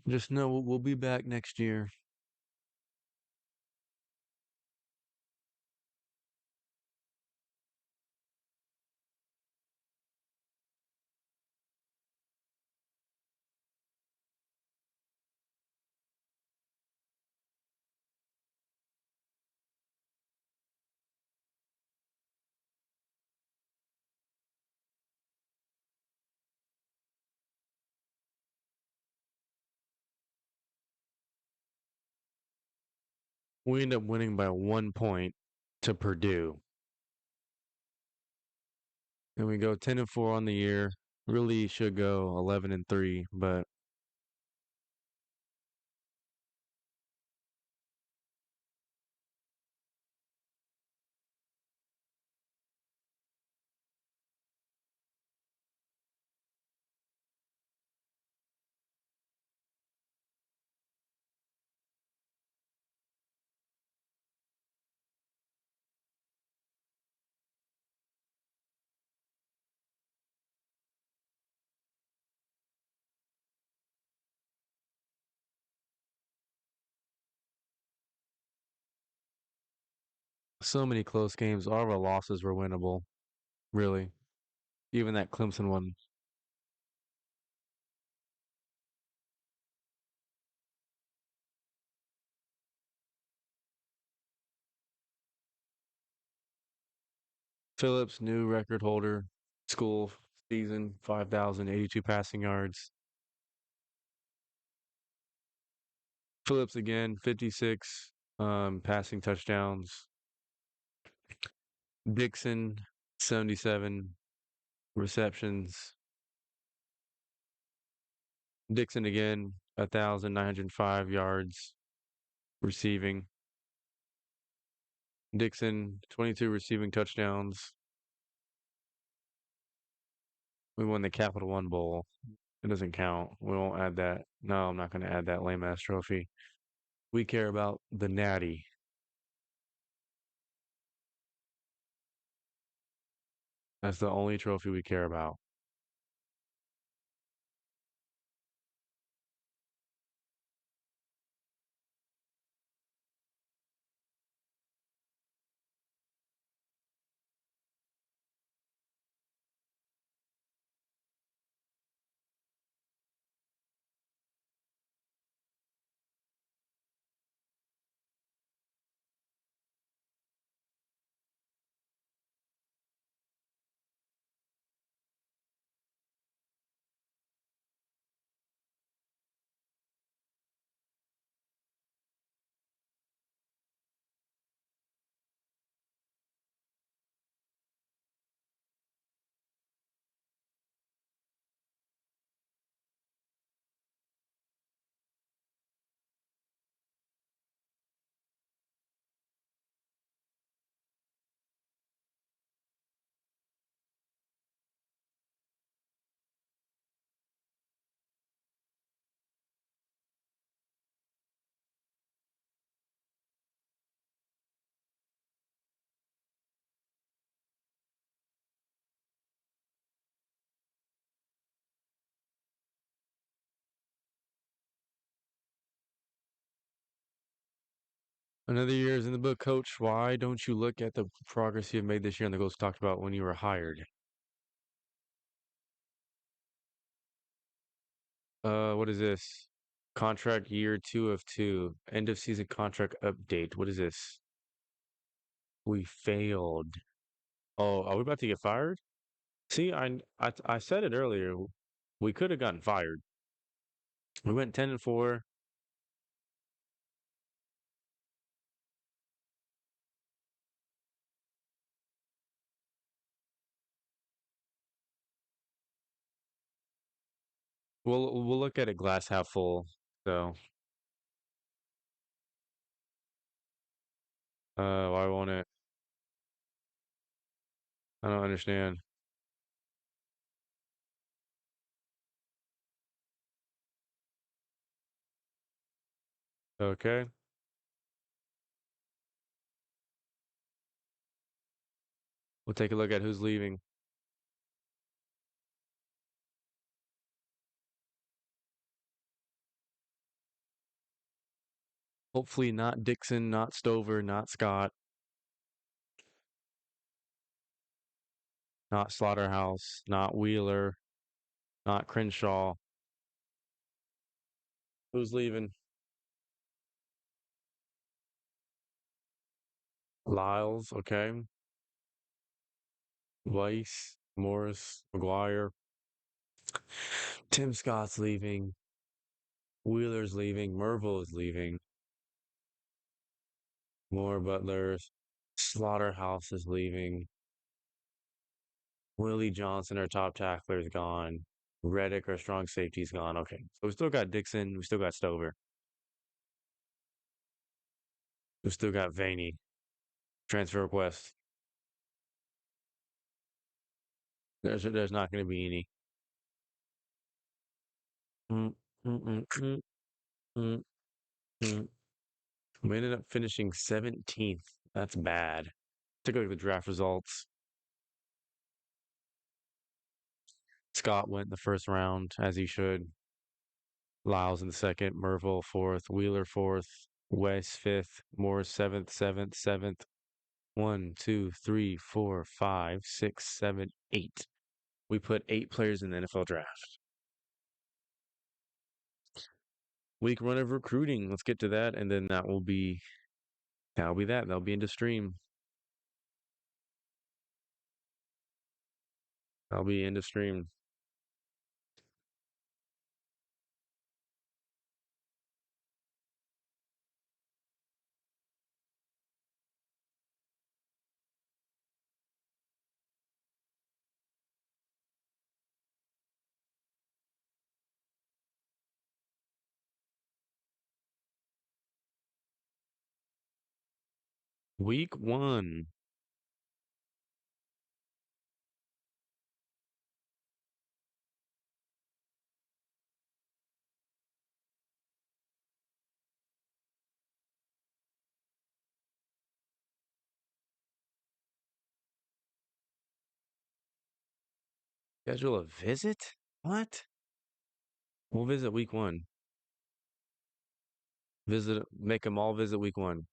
Just know we'll be back next year. We end up winning by 1 point to Purdue. And we go 10-4 on the year. Really should go 11-3, but so many close games. All of our losses were winnable, really. Even that Clemson one. Phillips, new record holder, school season, 5,082 passing yards. Phillips again, 56 passing touchdowns. Dixon, 77 receptions. Dixon again, 1,905 yards receiving. Dixon, 22 receiving touchdowns. We won the Capital One Bowl. It doesn't count. We won't add that. No, I'm not going to add that lame ass trophy. We care about the Natty. That's the only trophy we care about. Another year is in the book, Coach. Why don't you look at the progress you've made this year and the goals talked about when you were hired? What is this? Contract year 2 of 2. End of season contract update. What is this? We failed. Oh, are we about to get fired? See, I said it earlier. We could have gotten fired. We went 10-4. We'll look at it glass half full. So, why won't it? I don't understand. Okay, we'll take a look at who's leaving. Hopefully not Dixon, not Stover, not Scott, not Slaughterhouse, not Wheeler, not Crenshaw. Who's leaving? Lyles, okay. Weiss, Morris, McGuire. Tim Scott's leaving. Wheeler's leaving. Merville is leaving. More Butlers. Slaughterhouse is leaving. Willie Johnson, our top tackler, is gone. Reddick, our strong safety, is gone. Okay. So we still got Dixon. We still got Stover. We still got Vaney. Transfer request. There's not going to be any. Mm, mm, mm, mm, mm, mm. We ended up finishing 17th. That's bad. Take a look at the draft results. Scott went in the first round, as he should. Lyles in the second, Merville fourth, Wheeler fourth, West fifth, Morris seventh. 1, 2, 3, 4, 5, 6, 7, 8. We put 8 players in the NFL draft. Week one of recruiting. Let's get to that, and then that'll be that. That'll be into stream. That'll be into stream. Week one. Schedule a visit? What? We'll visit week one. Make them all visit week one.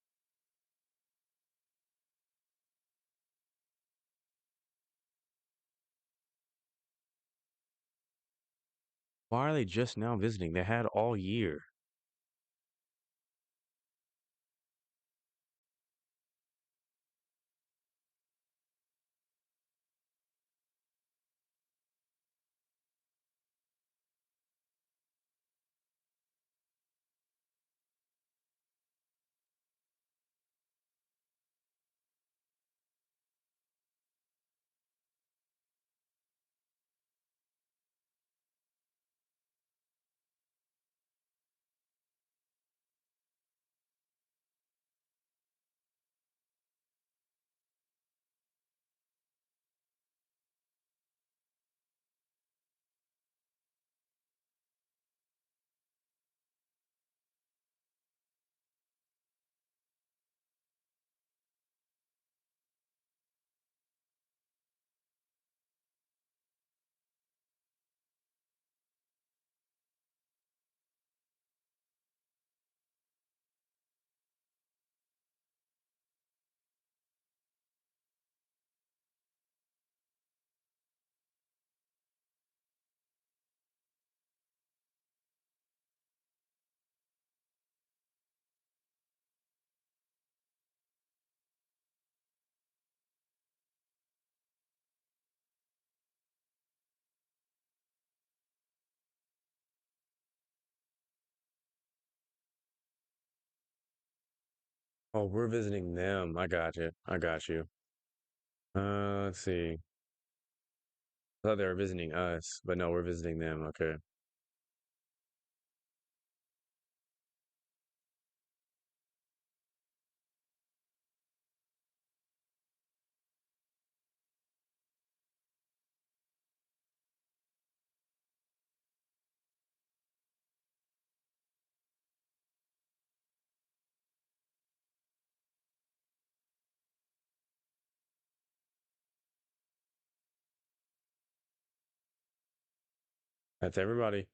Why are they just now visiting? They had all year. Oh, we're visiting them. I got you. I got you. Let's see. I thought they were visiting us, but no, we're visiting them. Okay. That's everybody.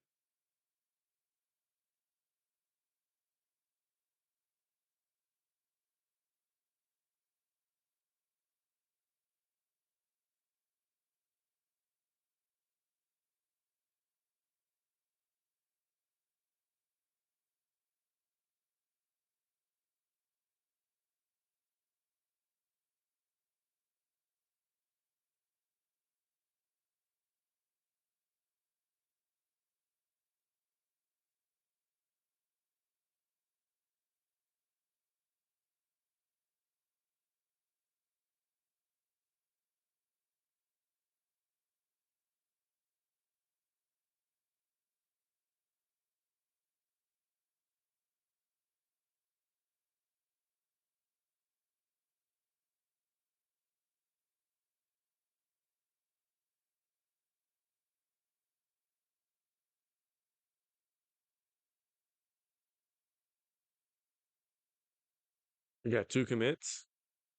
We got two commits,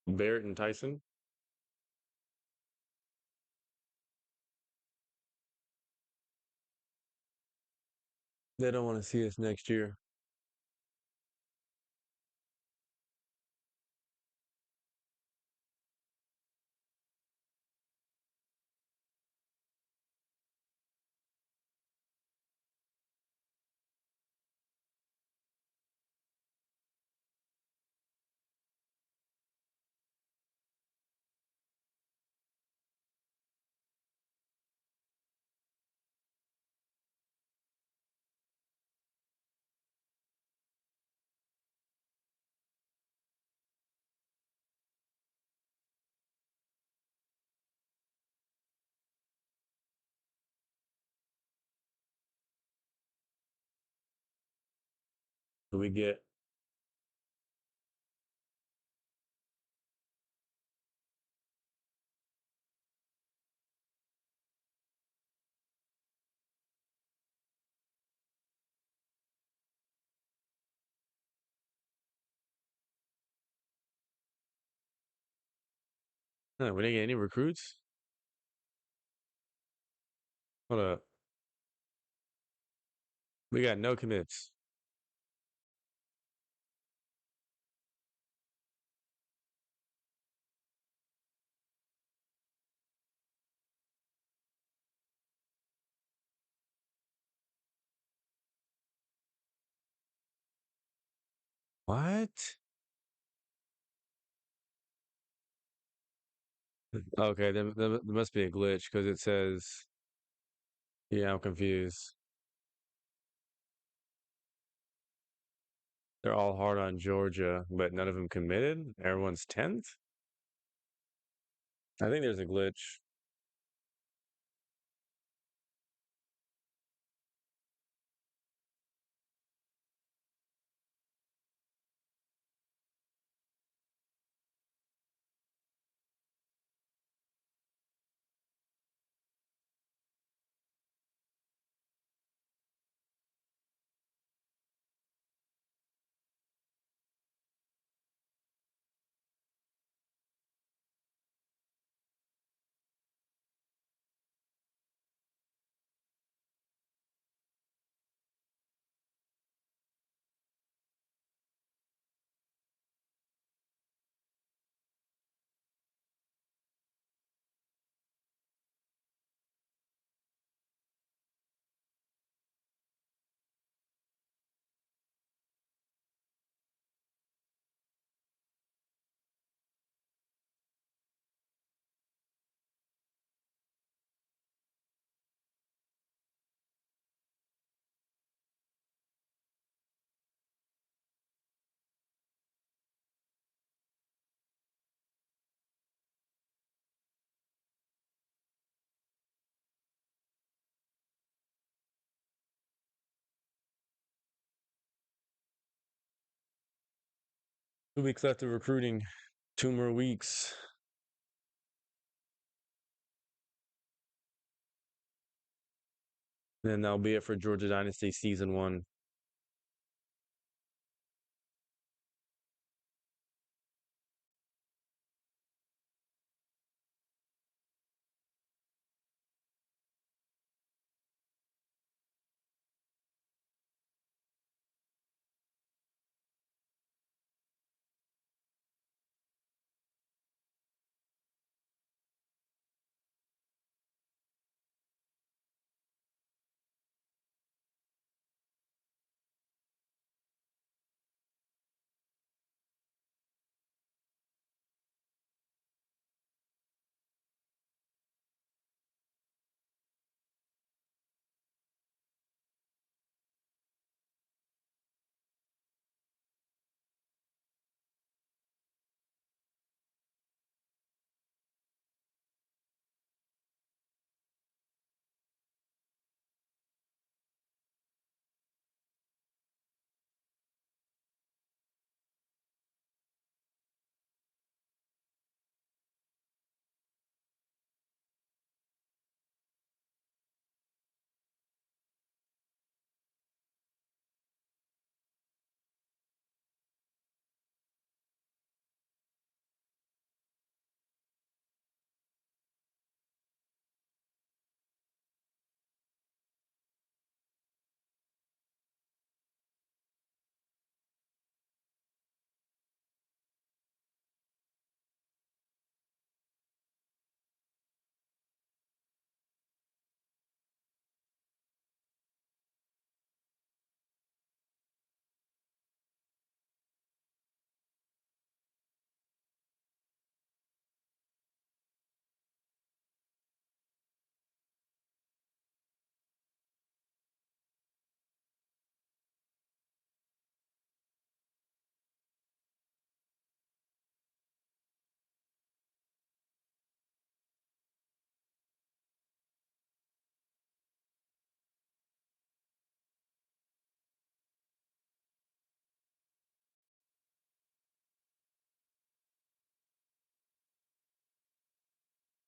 Barrett and Tyson. They don't want to see us next year. Do we get we didn't get any recruits? Hold up. We got no commits. What? Okay, there must be a glitch because it says, yeah, I'm confused. They're all hard on Georgia, but none of them committed. Everyone's 10th? I think there's a glitch. 2 weeks left of recruiting. 2 more weeks. Then that'll be it for Georgia Dynasty Season 1.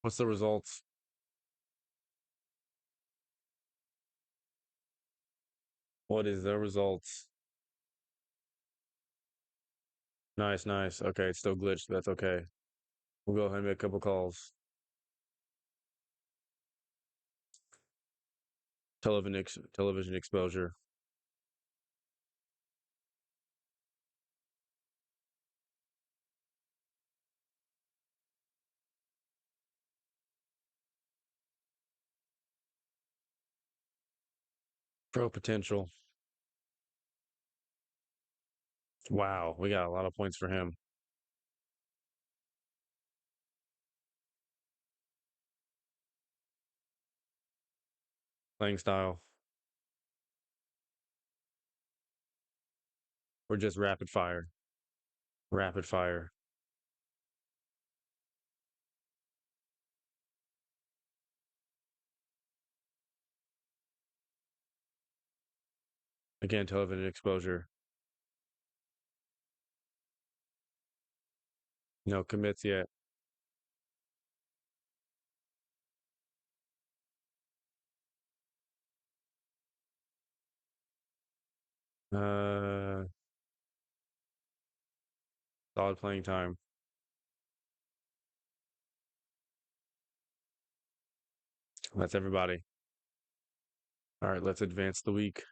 What's the results? What is the results? Nice, nice. Okay, it's still glitched. That's okay. We'll go ahead and make a couple calls. Television exposure. Pro potential. Wow, we got a lot of points for him. Playing style. We're just rapid fire. Rapid fire. Again, television exposure. No commits yet. Uh, Solid playing time. That's everybody. All right, let's advance the week.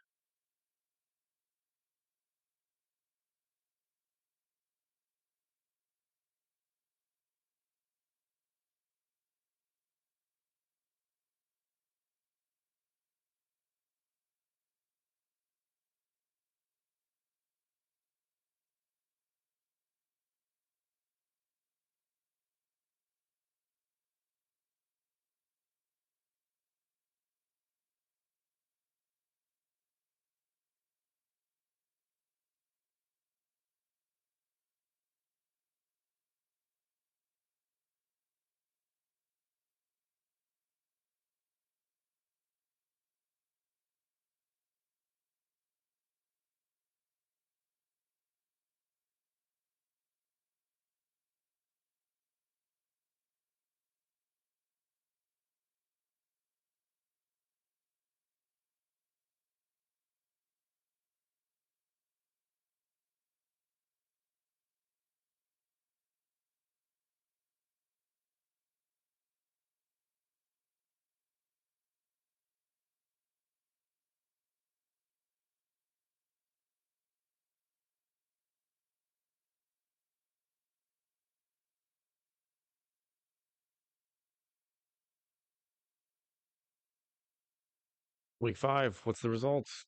Week 5, what's the results?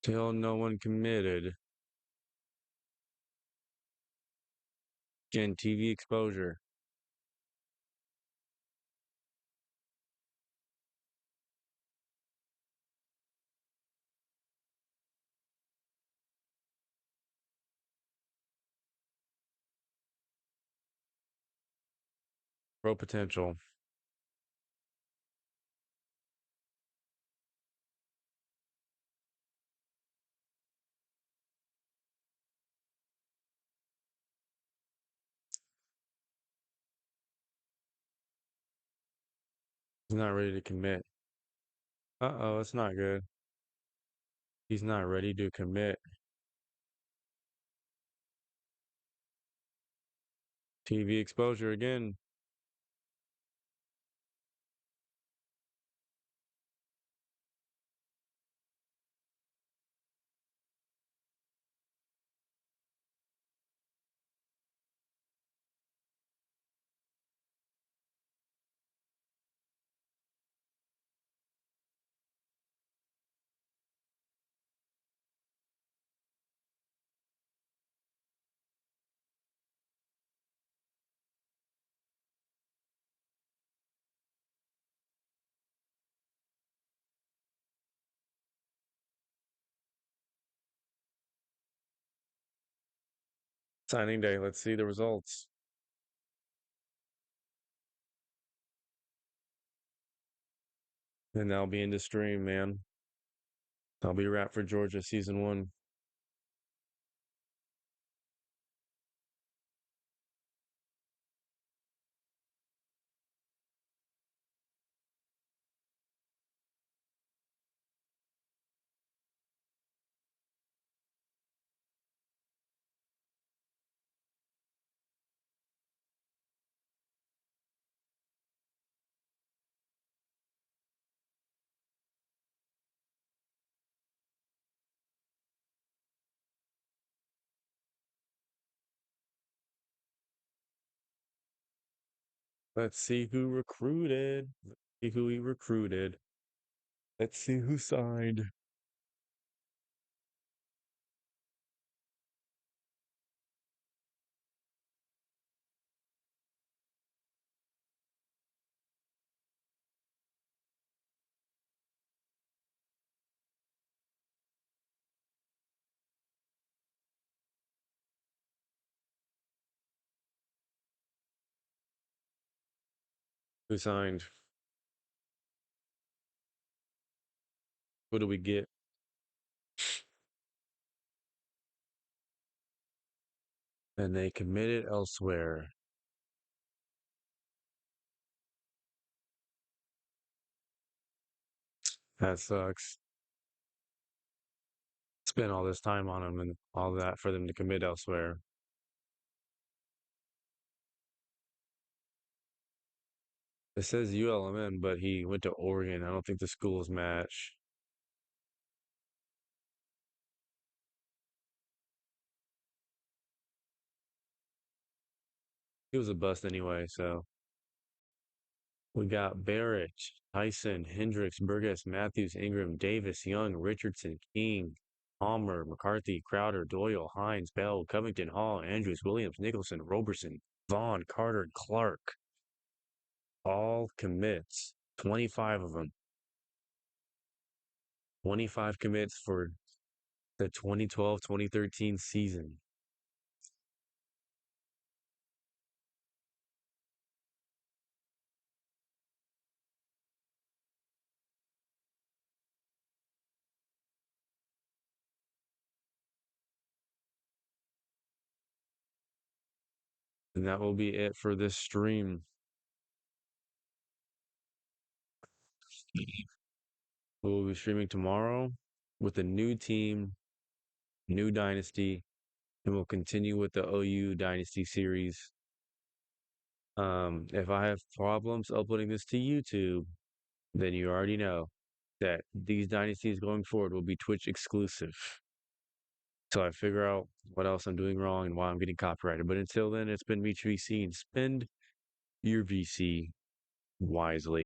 Still no one committed. Again, TV exposure. Pro potential. He's not ready to commit. Uh-oh, it's not good. He's not ready to commit. TV exposure again. Signing day. Let's see the results. And that'll be in the stream, man. That'll be a wrap for Georgia season 1. Let's see who recruited. Let's see who he recruited. Let's see who signed. Who signed? Who do we get? And they committed elsewhere. That sucks. Spent all this time on him and all that for them to commit elsewhere. It says ULMN, but he went to Oregon. I don't think the schools match. He was a bust anyway, so we got Barrett, Tyson, Hendricks, Burgess, Matthews, Ingram, Davis, Young, Richardson, King, Palmer, McCarthy, Crowder, Doyle, Hines, Bell, Covington, Hall, Andrews, Williams, Nicholson, Roberson, Vaughn, Carter, and Clark. All commits. 25 of them. 25 commits for the 2012-2013 season. And that will be it for this stream. We will be streaming tomorrow with a new team, new dynasty, and we'll continue with the OU dynasty series. If I have problems uploading this to YouTube, then you already know. that these dynasties going forward will be Twitch exclusive. So I figure out what else I'm doing wrong and why I'm getting copyrighted. But until then, it's been Reach VC, and spend your VC wisely.